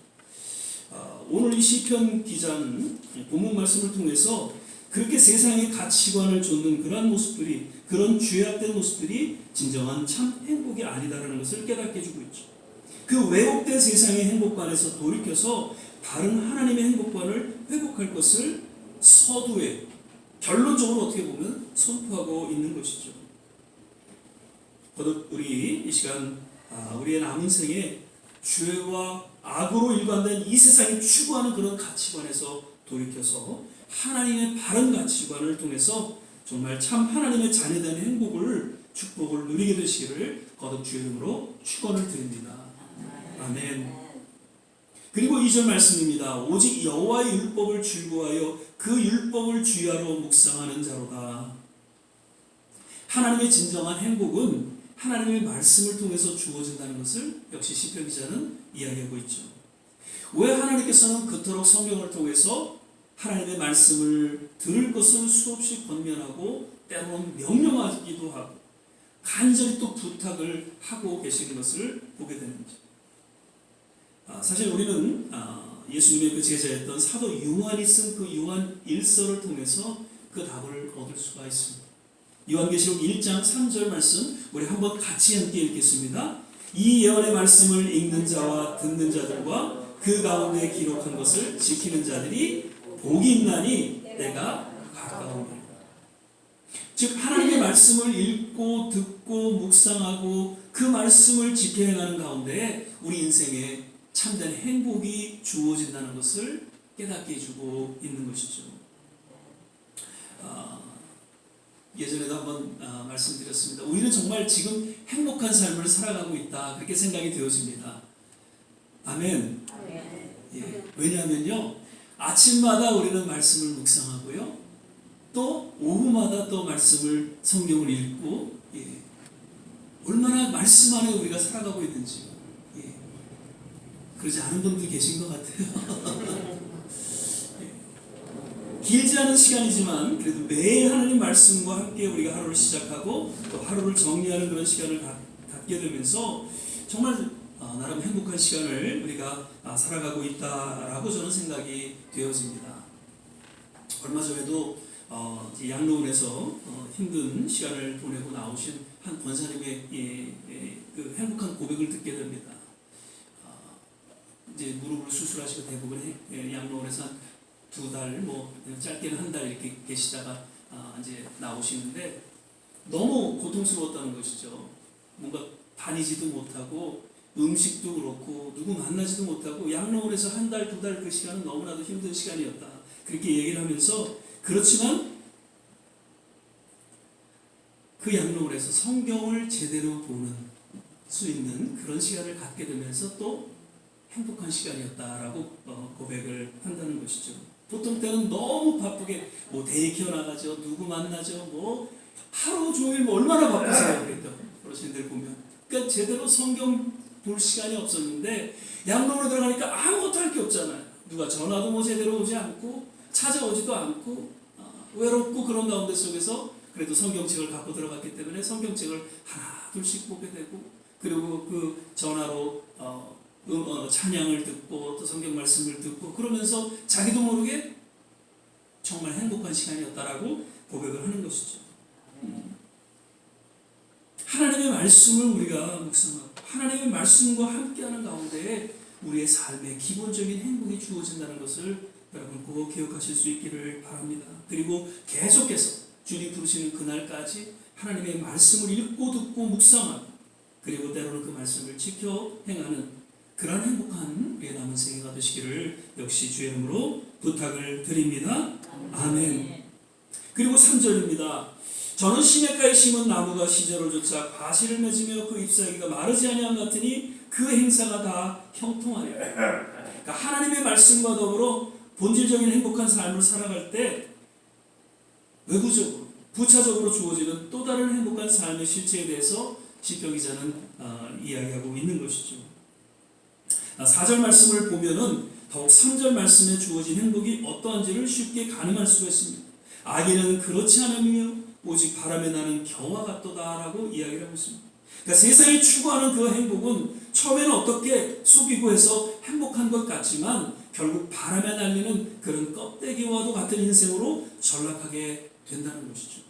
오늘 이 시편 기자는 본문 말씀을 통해서 그렇게 세상의 가치관을 좇는 그런 모습들이 그런 죄악된 모습들이 진정한 참 행복이 아니다라는 것을 깨닫게 해주고 있죠. 그 왜곡된 세상의 행복관에서 돌이켜서 다른 하나님의 행복관을 회복할 것을 서두에 결론적으로 어떻게 보면 선포하고 있는 것이죠. 거듭 우리 이 시간 우리의 남은 생에 죄와 악으로 일관된 이 세상이 추구하는 그런 가치관에서 돌이켜서 하나님의 바른 가치관을 통해서 정말 참 하나님의 자녀된 행복을 축복을 누리게 되시기를 거듭 주의 이름으로 축원을 드립니다. 아멘. 그리고 2절 말씀입니다. 오직 여호와의 율법을 즐거워하여 그 율법을 주야로 묵상하는 자로다. 하나님의 진정한 행복은 하나님의 말씀을 통해서 주어진다는 것을 역시 시편 기자는 이야기하고 있죠. 왜 하나님께서는 그토록 성경을 통해서 하나님의 말씀을 들을 것을 수없이 권면하고 때로는 명령하기도 하고 간절히 또 부탁을 하고 계시는 것을 보게 되는지. 사실 우리는 예수님의 그 제자였던 사도 요한이 쓴 그 요한 1서를 통해서 그 답을 얻을 수가 있습니다. 요한계시록 1장 3절 말씀 우리 한번 같이 함께 읽겠습니다. 이 예언의 말씀을 읽는 자와 듣는 자들과 그 가운데 기록한 것을 지키는 자들이 복이 있나니 때가 가까우니라. 즉 하나님의 말씀을 읽고 듣고 묵상하고 그 말씀을 지켜 행하는 가운데 우리 인생에 참된 행복이 주어진다는 것을 깨닫게 해주고 있는 것이죠. 예전에도 한번 말씀드렸습니다. 우리는 정말 지금 행복한 삶을 살아가고 있다 그렇게 생각이 되어집니다. 아멘. 예. 왜냐하면요, 아침마다 우리는 말씀을 묵상하고요, 또 오후마다 또 말씀을 성경을 읽고, 예. 얼마나 말씀 안에 우리가 살아가고 있는지, 예. 그러지 않은 분도 계신 것 같아요. 길지 않은 시간이지만 그래도 매일 하나님 말씀과 함께 우리가 하루를 시작하고 또 하루를 정리하는 그런 시간을 갖게 되면서 정말 나름 행복한 시간을 우리가 살아가고 있다라고 저는 생각이 되어집니다. 얼마 전에도 양로원에서 힘든 시간을 보내고 나오신 한 권사님의 그 행복한 고백을 듣게 됩니다. 이제 무릎을 수술하시고 대부분 양로원에서 한 2달, 뭐 짧게는 1달 이렇게 계시다가 이제 나오시는데 너무 고통스러웠다는 것이죠. 뭔가 다니지도 못하고 음식도 그렇고 누구 만나지도 못하고 양로원에서 1달, 2달 그 시간은 너무나도 힘든 시간이었다. 그렇게 얘기를 하면서 그렇지만 그 양로원에서 성경을 제대로 보는 수 있는 그런 시간을 갖게 되면서 또 행복한 시간이었다라고 고백을 한다는 것이죠. 보통 때는 너무 바쁘게 뭐 데이케어 나가죠, 누구 만나죠, 뭐 하루 종일 뭐 얼마나 바쁘세요, 그랬던 어르신들 보면. 그러니까 제대로 성경 볼 시간이 없었는데 양로원에 들어가니까 아무것도 할 게 없잖아요. 누가 전화도 뭐 제대로 오지 않고 찾아오지도 않고 외롭고 그런 가운데 속에서 그래도 성경책을 갖고 들어갔기 때문에 성경책을 하나 둘씩 보게 되고 그리고 그 전화로 찬양을 듣고 또 성경 말씀을 듣고 그러면서 자기도 모르게 정말 행복한 시간이었다라고 고백을 하는 것이죠. 하나님의 말씀을 우리가 묵상하고 하나님의 말씀과 함께하는 가운데 우리의 삶의 기본적인 행복이 주어진다는 것을 여러분 꼭 기억하실 수 있기를 바랍니다. 그리고 계속해서 주님 부르시는 그날까지 하나님의 말씀을 읽고 듣고 묵상하고 그리고 때로는 그 말씀을 지켜 행하는 그런 행복한 우리의 남은 생애가 되시기를 역시 주의 이름으로 부탁을 드립니다. 아멘. 그리고 3절입니다. 저는 시냇가에 심은 나무가 시절을 쫓아 과실을 맺으며 그 잎사귀가 마르지 아니함 같으니 그 행사가 다 형통하리라. 그러니까 하나님의 말씀과 더불어 본질적인 행복한 삶을 살아갈 때 외부적으로 부차적으로 주어지는 또 다른 행복한 삶의 실체에 대해서 시편 기자는 이야기하고 있는 것이죠. 4절 말씀을 보면은 더욱 3절 말씀에 주어진 행복이 어떠한지를 쉽게 가늠할 수가 있습니다. 악인은 그렇지 않으며 오직 바람에 나는 겨와 같도다라고 이야기를 하고 있습니다. 그러니까 세상이 추구하는 그 행복은 처음에는 어떻게 속이고 해서 행복한 것 같지만 결국 바람에 날리는 그런 껍데기와도 같은 인생으로 전락하게 된다는 것이죠.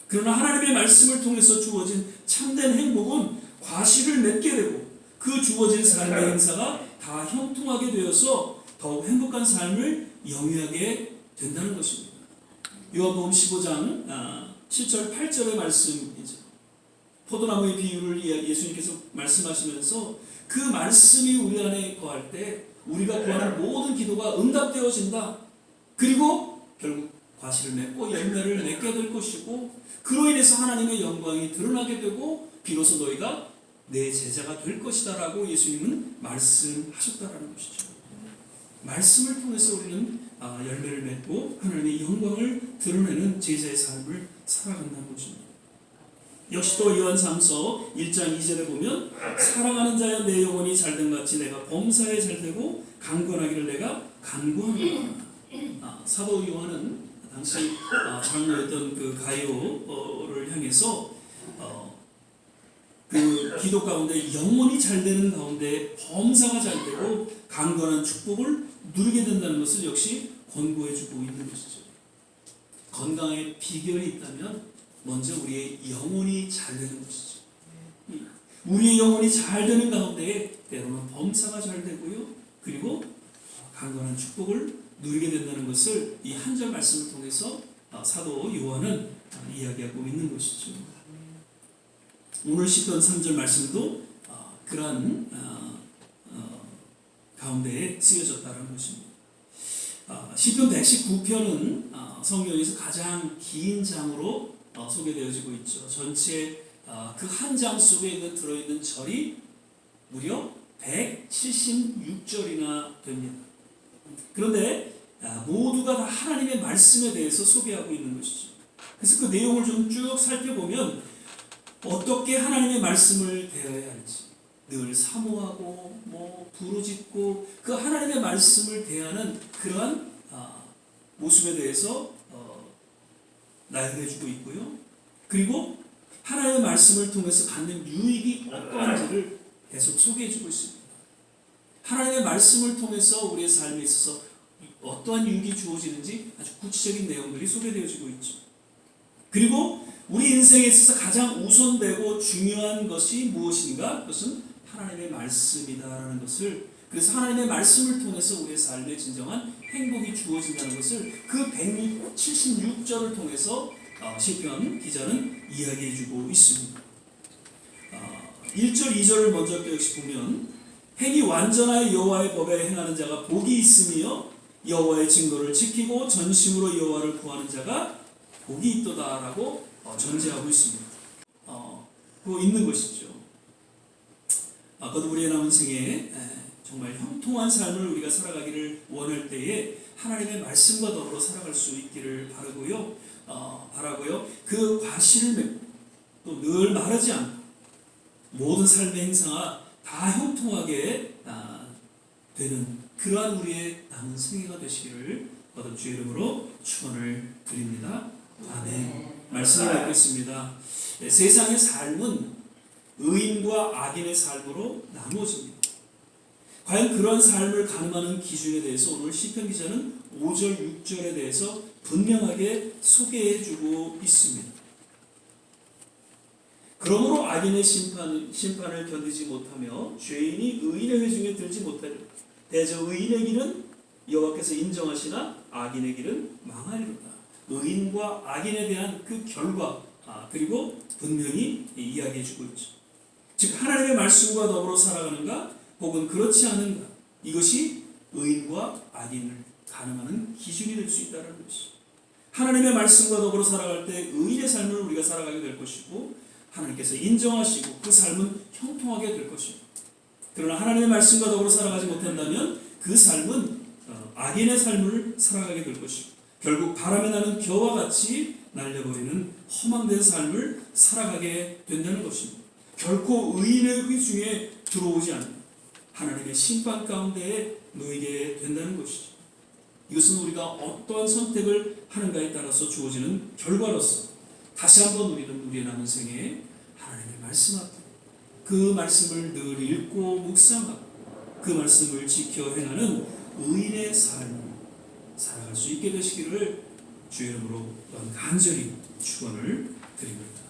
그러나 하나님의 말씀을 통해서 주어진 참된 행복은 과실을 맺게 되고 그 주어진 삶의 행사가 다 형통하게 되어서 더욱 행복한 삶을 영위하게 된다는 것입니다. 요한복음 15장 7절 8절의 말씀이죠. 포도나무의 비유를 예수님께서 말씀하시면서 그 말씀이 우리 안에 거할 때 우리가 구하는 모든 기도가 응답되어진다. 그리고 결국 과실을 맺고 열매를 맺게 될 것이고 그로 인해서 하나님의 영광이 드러나게 되고 비로소 너희가 내 제자가 될 것이다 라고 예수님은 말씀하셨다라는 것이죠. 말씀을 통해서 우리는 열매를 맺고 하나님의 영광을 드러내는 제자의 삶을 살아간다는 것입니다. 역시 또 요한삼서 1장 2절에 보면 사랑하는 자여 내 영혼이 잘된 같이 내가 범사에 잘되고 강권하기를 내가 간구하노라. 사도 요한은 당시 장로였던 그 가이오를 향해서 그 기도 가운데 영혼이 잘 되는 가운데 범사가 잘 되고 강건한 축복을 누리게 된다는 것을 역시 권고해 주고 있는 것이죠. 건강의 비결이 있다면 먼저 우리의 영혼이 잘 되는 것이죠. 우리의 영혼이 잘 되는 가운데 때로는 범사가 잘 되고요. 그리고 강건한 축복을 누리게 된다는 것을 이 한 절 말씀을 통해서 사도 요한은 이야기하고 있는 것이죠. 오늘 시편 3절 말씀도 그러한 가운데에 쓰여졌다는 것입니다. 시편 119편은 성경에서 가장 긴 장으로 소개되어지고 있죠. 전체 그 한 장 속에 들어있는 절이 무려 176절이나 됩니다. 그런데 모두가 다 하나님의 말씀에 대해서 소개하고 있는 것이죠. 그래서 그 내용을 좀 쭉 살펴보면 어떻게 하나님의 말씀을 대해야 할지 늘 사모하고 부르짖고 그 하나님의 말씀을 대하는 그러한 모습에 대해서 나열해주고 있고요. 그리고 하나님의 말씀을 통해서 갖는 유익이 어떠한지를 계속 소개해주고 있습니다. 하나님의 말씀을 통해서 우리의 삶에 있어서 어떠한 유익이 주어지는지 아주 구체적인 내용들이 소개되어지고 있죠. 그리고 우리 인생에 있어서 가장 우선되고 중요한 것이 무엇인가? 그것은 하나님의 말씀이다라는 것을, 그래서 하나님의 말씀을 통해서 우리의 삶에 진정한 행복이 주어진다는 것을 그 176절을 통해서 시편 기자는 이야기해주고 있습니다. 1절, 2절을 먼저 역시 보면 행이 완전하여 여호와의 법에 행하는 자가 복이 있으며 여호와의 증거를 지키고 전심으로 여호와를 구하는 자가 복이 있도다라고 전제하고 있습니다. 그거 있는 것이죠. 거듭 우리의 남은 생에 정말 형통한 삶을 우리가 살아가기를 원할 때에 하나님의 말씀과 더불어 살아갈 수 있기를 바라고요. 그 과실을 맺고 또 늘 마르지 않고 모든 삶의 행사가 다 형통하게 되는 그러한 우리의 남은 생애가 되시기를 거듭 주의 이름으로 축원을 드립니다. 아멘. 말씀을 읽겠습니다. 세상의 삶은 의인과 악인의 삶으로 나누어집니다. 과연 그러한 삶을 가늠하는 기준에 대해서 오늘 시편 기자는 5절, 6절에 대해서 분명하게 소개해주고 있습니다. 그러므로 악인의 심판을 견디지 못하며 죄인이 의인의 회중에 들지 못하리라. 대저 의인의 길은 여호와께서 인정하시나 악인의 길은 망하리로다. 의인과 악인에 대한 그 결과 그리고 분명히 이야기해주고 있죠. 즉 하나님의 말씀과 더불어 살아가는가 혹은 그렇지 않은가, 이것이 의인과 악인을 가늠하는 기준이 될 수 있다는 것이죠. 하나님의 말씀과 더불어 살아갈 때 의인의 삶을 우리가 살아가게 될 것이고 하나님께서 인정하시고 그 삶은 형통하게 될 것이고, 그러나 하나님의 말씀과 더불어 살아가지 못한다면 그 삶은 악인의 삶을 살아가게 될 것이고 결국 바람에 나는 겨와 같이 날려버리는 허망된 삶을 살아가게 된다는 것입니다. 결코 의인의 회중에 들어오지 않는 하나님의 심판 가운데에 놓이게 된다는 것이죠. 이것은 우리가 어떠한 선택을 하는가에 따라서 주어지는 결과로서 다시 한번 우리는 우리의 남은 생에 하나님의 말씀 앞에 그 말씀을 늘 읽고 묵상하고 그 말씀을 지켜 행하는 의인의 삶을 살아갈 수 있게 되시기를 주의 이름으로 또한 간절히 축원을 드립니다.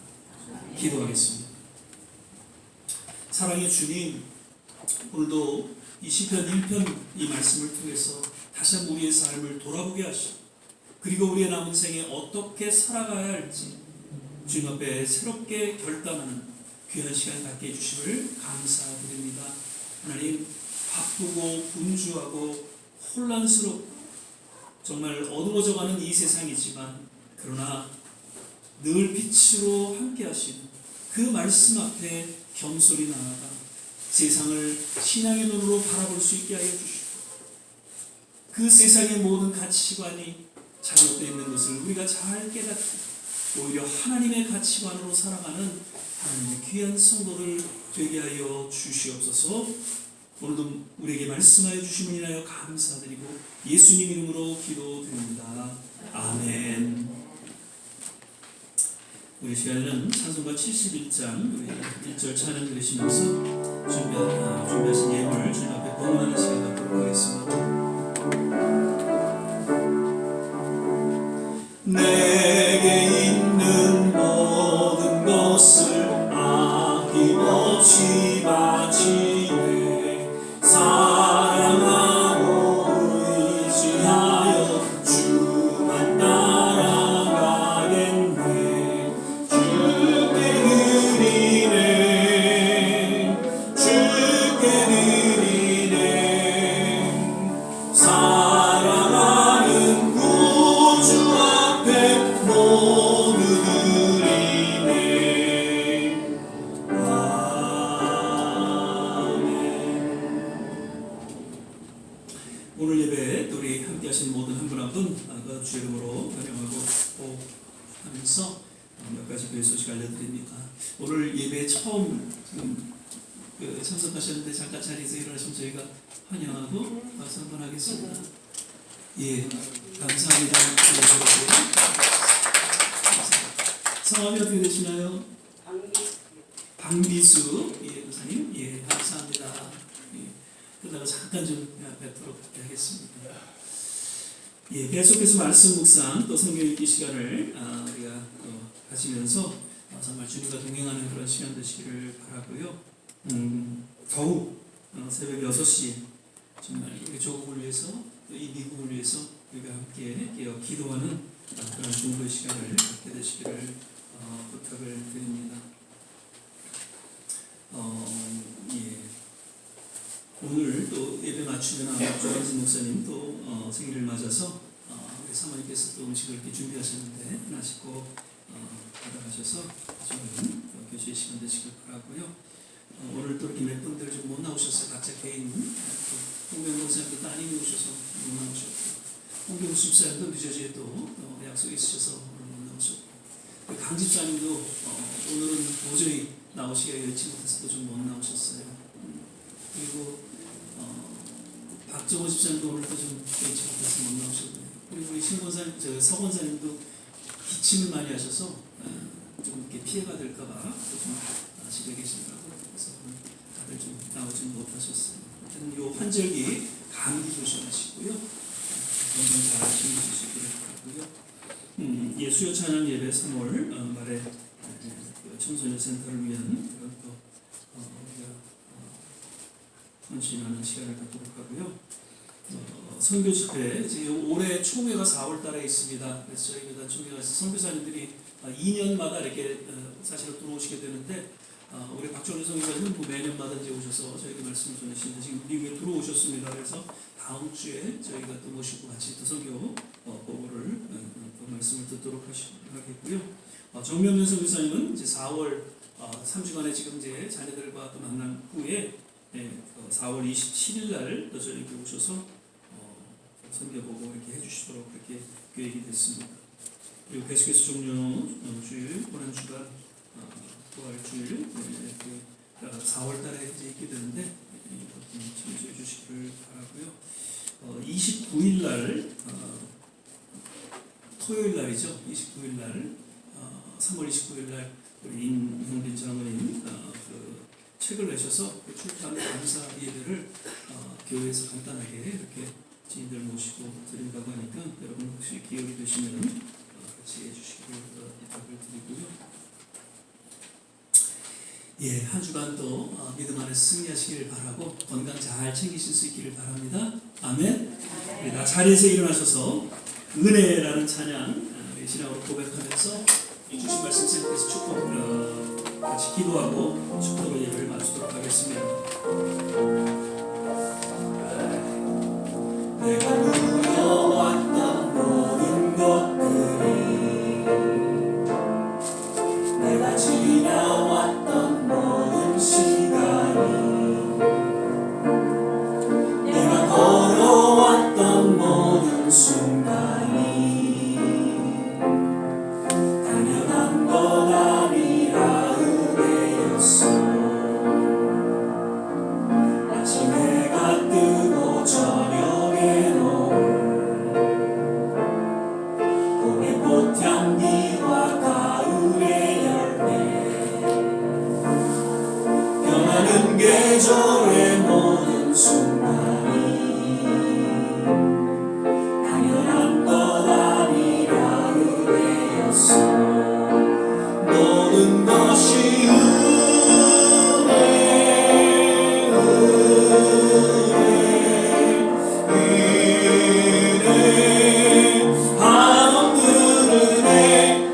기도하겠습니다. 사랑의 주님, 오늘도 이 시편 1편 이 말씀을 통해서 다시 한번 우리의 삶을 돌아보게 하시고 그리고 우리의 남은 생에 어떻게 살아가야 할지 주님 앞에 새롭게 결단하는 귀한 시간 갖게 해주심을 감사드립니다. 하나님, 바쁘고 분주하고 혼란스럽고 정말 어두워져가는 이 세상이지만 그러나 늘 빛으로 함께 하시는 그 말씀 앞에 겸손히 나아가 세상을 신앙의 눈으로 바라볼 수 있게 하여 주시고 그 세상의 모든 가치관이 잘못되어 있는 것을 우리가 잘 깨닫고 오히려 하나님의 가치관으로 살아가는 하나님의 귀한 성도들 되게 하여 주시옵소서. 오늘도 우리에게 말씀하여 주심을 인하여 감사드리고 예수님 이름으로 기도드립니다. 아멘. 우리 시간에는 찬송가 71장 우리 1절 찬양 들으시면서 준비하신 예물 주님 앞에 봉헌하는 시간 갖도록 하겠습니다. 내게 있는 모든 것을 아낌없이 바치네. 사랑하고 의지하여 주만 따라가겠네. 주께 드리네. 주께 드리네. 오는 한 분 한 분 주 이름으로 환영하고 하면서 몇 가지 교회 소식 알려드립니다. 오늘 예배 처음 참석하셨는데 잠깐 자리에서 일어나시면 저희가 환영하고 박수 한번 하겠습니다. 예, 감사합니다. 성함이 어떻게 되시나요? 방비수 예, 목사님. 예, 감사합니다. 예, 그러다가 잠깐 좀 뵙도록 하겠습니다. 예, 계속해서 말씀 묵상 또 성경 읽기 시간을 우리가 가지면서 정말 주님과 동행하는 그런 시간 되시기를 바라고요. 더욱 새벽 6시 정말 우리 조국을 위해서 또 이 미국을 위해서 우리가 함께 기도하는 그런 중보의 시간을 갖게 되시기를 부탁을 드립니다. 예. 오늘 또 예배 마치면 조한진 목사님 또 생일을 맞아서 우리 사모님께서 또 음식을 이렇게 준비하셨는데 하나씩 받아가셔서 좋은 교제의 시간 되시길 바라고요. 오늘 또 이렇게 몇 분들 좀 못 나오셨어요. 각자 개인 홍명 목사님도 따님이 오셔서 못 나오셨고 홍경 집사님도 늦어지게 또 약속이 있으셔서 오늘 못 나오셨고 강 집사님도 오늘은 도저히 나오시기가 여의치 못해서 좀 못 나오셨어요. 그리고 박정호 집사님도 오늘도 좀 여의치 못해서 못 나오셨고요. 그리고 우리 신권사님, 서권사님도 기침을 많이 하셔서 좀 이렇게 피해가 될까봐 좀 집에 계시더라고요. 그래서 다들 좀 나오지 못하셨어요. 하여튼 요 환절기 감기 조심하시고요. 건강 잘 챙겨주시기를 바라고요. 예, 수요 찬양 예배 3월 말에 청소년 센터를 위한 그런 또 우리가 헌신하는 시간을 갖도록 하고요. 선교 집회 이제 올해 총회가 4월 달에 있습니다. 그래서 저희 교단 총회에서 선교사님들이 2년마다 이렇게 사실은 들어오시게 되는데 우리 박정희 선교사님은 매년마다 이제 오셔서 저희가 말씀을 전하시는데 지금 미국에 들어오셨습니다. 그래서 다음 주에 저희가 또 모시고 같이 또 선교 보고를 또 말씀을 듣도록 하겠고요. 정명현 선교사님은 이제 4월 3주간에 지금 이제 자녀들과 또 만난 후에 4월 27일 날 또 저희 이렇게 오셔서 선교 보고 이렇게 해주시도록 그렇게 계획이 됐습니다. 그리고 계속해서 종료주일, 고난주간, 부활주일 4월달에 이제 있게 되는데 참조해 주시기를 바라고요. 29일 날 토요일 날이죠. 29일 날 3월 29일 날 우리 임형빈 장로님 그 책을 내셔서 그 출판 감사 예배를 교회에서 간단하게 이렇게 지인들 모시고 드린다고 하니까 여러분 혹시 기억이 되시면 같이 해주시기를 부탁을 드리고요. 예, 한 주간 또 믿음 안에서 승리하시기를 바라고 건강 잘 챙기실 수 있기를 바랍니다. 아멘. 다 자리에서 일어나셔서 은혜라는 찬양 신앙으로 고백하면서 이 주신 말씀 선생님께서 축복 같이 기도하고 축복의 예배를 마치도록 하겠습니다. 내가 누려왔던 모든 것들이 내가 지나왔던 모든 시간이 내가 걸어왔던 모든 순간이 당연한 것 아니라 은혜였어. 아침 해가 뜨고 저녁에 노을 봄의 꽃향기와 가을의 열매 변하는 계절의 모든 순간이 당연한 것 아니라 은혜였어. 모든 것이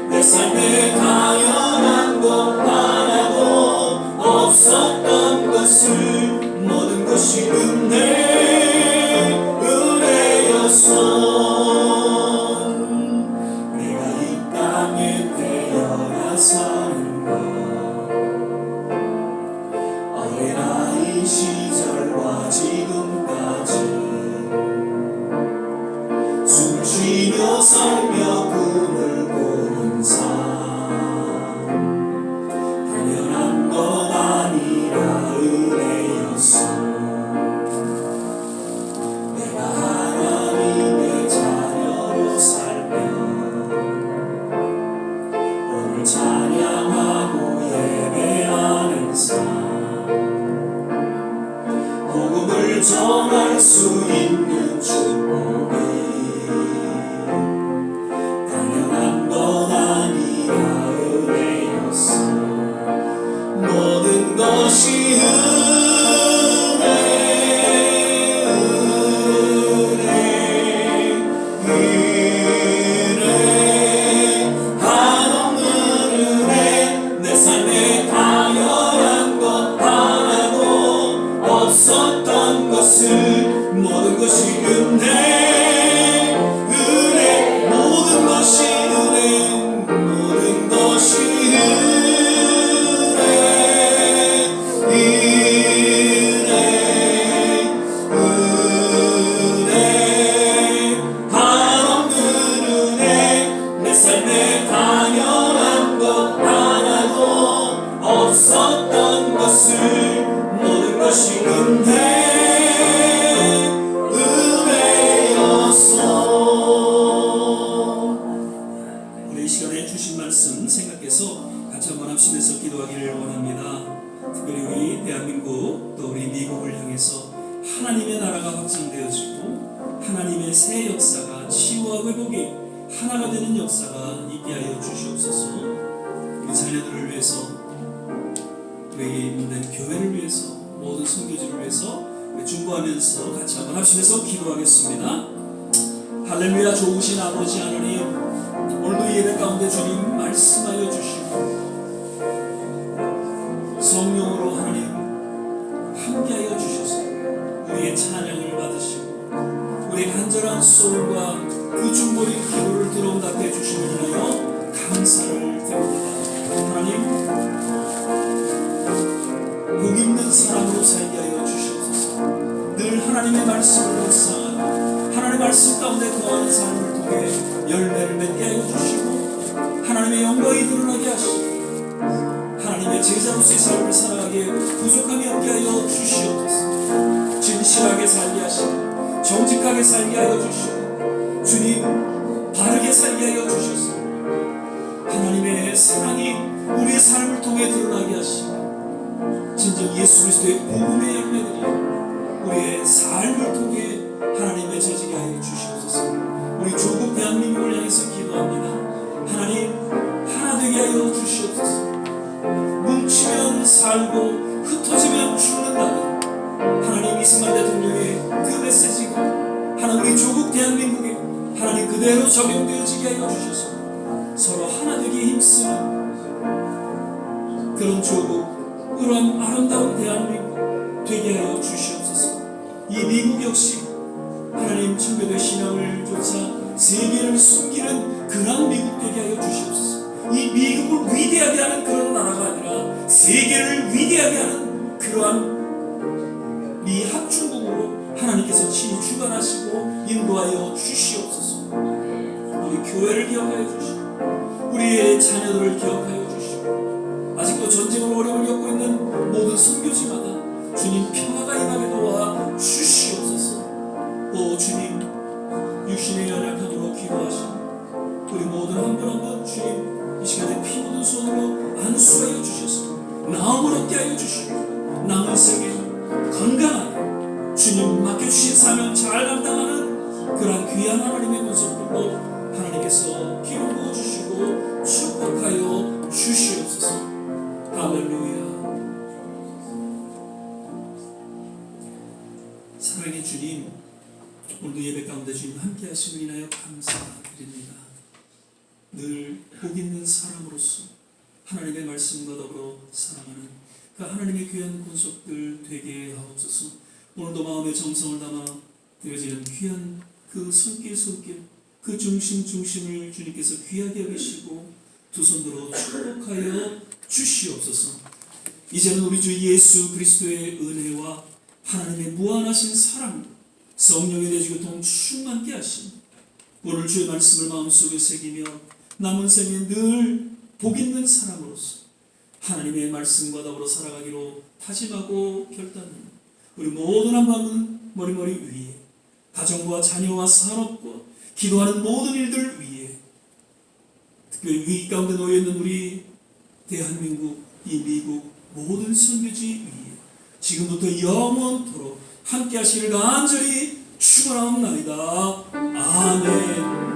내 삶에 당연한 것 하나도 없었던 것을 모든 것이 은혜였어. 내가 이 땅에 태어나 사는 것 어린아이 시절과 지금까지 쉬며 살며 꿈을 꾸는 삶 당연한 것 아니라 은혜였어. 내가 하나님의 자녀로 살며 오늘 찬양하고 예배하는 삶 복음을 전할 수 있는 축복이 당연한 것 아니라 은혜였어. 모든 것이 은혜 한없는 은혜 내 삶에 당연한 것 하나도 없었던 것을 모든 것이 은혜 모든 것이 은혜 모든 것이 은혜 한없는 은혜 내 삶에 당연한 것 하나도 없었던 것을 모든 것이 은혜였어. 우리 이 시간에 주신 말씀 생각해서 같이 한번 합심해서 기도하기를 원합니다. 특별히 우리 대한민국 또 우리 미국을 향해서 하나님의 나라가 확장되어지고 하나님의 새 역사가 치유와 회복이 하나가 되는 역사가 있게 하여 주시옵소서. 우리 자녀들을 위해서 우리 있는 교회를 위해서 모든 선교지를 위해서 중보하면서 같이 한번 합심해서 기도하겠습니다. 할렐루야. 좋으신 아버지 하나님, 오늘도 예배 가운데 주님 말씀하여 주시고 성령으로 하나님 함께하여 주셔서 우리의 찬양을 받으시고 우리의 간절한 소원과 그 중보의 기도를 들어응답해 주심을 위하여 감사를 드립니다. 하나님, 복 있는 사람으로 살게 하여 주시옵소서. 늘 하나님의 말씀을 묵상하고 하나님의 말씀 가운데 거하는 삶을 통해 열매를 맺게 하여 주시고 하나님의 영광이 드러나게 하시고 하나님의 제자로서의 삶을 살아가게 부족함이 없게 하여 주시옵소서. 진실하게 살게 하시고 정직하게 살게 하여 주시고 주님 바르게 살게 하여 주셔서 하나님의 사랑이 우리의 삶을 통해 드러나게 하시고 진정 예수 그리스도의 복음의 열매들이 우리의 삶을 통해 하나님의 저지게 하여 주시옵소서. 우리 조국 대한민국을 향해서 기도합니다. 하나님 하나 되게 하여 주시옵소서. 뭉치면 살고 흩어지면 죽는다는 하나님 이승만 대통령의 그 메시지가 하나님 우리 조국 대한민국에 하나님 그대로 적용되어지게 하여 주셔서 서로 하나 되기에 힘쓰는 그런 조국 그런 아름다운 대한민국 되게 하여 주시옵소서. 이 미국 역시 하나님 청교도의 신앙을 쫓아 세계를 숨기는 그런 미국 되게 하여 주시옵소서. 이 미국을 위대하게 하는 그런 나라가 아니라 세계를 위대하게 하는 그러한 미합중국으로 하나님께서 친히 주관하시고 인도하여 주시옵소서. 우리 교회를 기억하여 주시고 우리의 자녀들을 기억하여 주시고 아직도 전쟁으로 어려움을 겪고 있는 모든 선교지마다 주님 평화가 임하게 도와 주시옵소서. 오 주님, 육신의 연약함으로 기도하시고 우리 모든 한 분 한 분 주님 이 시간에 피 묻은 손으로 안수하여 주셔서 나음을 얻게 하여 주시고 남은 생에 건강하게 주님 맡겨주신 사명 잘 감당하는 그러한 귀한 하나님의 권속들로 하나님께서 기름 부어주시고 축복하여 주시옵소서. 할렐루야. 사랑의 주님, 오늘도 예배 가운데 주님 함께 하심을 인하여 감사드립니다. 늘 복 있는 사람으로서 하나님의 말씀과 더불어 살아가는 그 하나님의 귀한 권속들 되게 하옵소서. 오늘도 마음의 정성을 담아 되어지는 귀한 그 손길 그 중심을 주님께서 귀하게 여기시고 두 손으로 축복하여 주시옵소서. 이제는 우리 주 예수 그리스도의 은혜와 하나님의 무한하신 사랑, 성령의 내주교통 충만케 하심, 오늘 주의 말씀을 마음속에 새기며 남은 생에 늘 복 있는 사람으로서 하나님의 말씀과 더불어 살아가기로 다짐하고 결단합니다. 우리 모든 한밤은 머리머리 위에 가정과 자녀와 산업과 기도하는 모든 일들 위에 특별히 위기 가운데 놓여있는 우리 대한민국, 이 미국 모든 선교지 위에 지금부터 영원토록 함께 하시기를 간절히 축원하옵나이다. 아멘.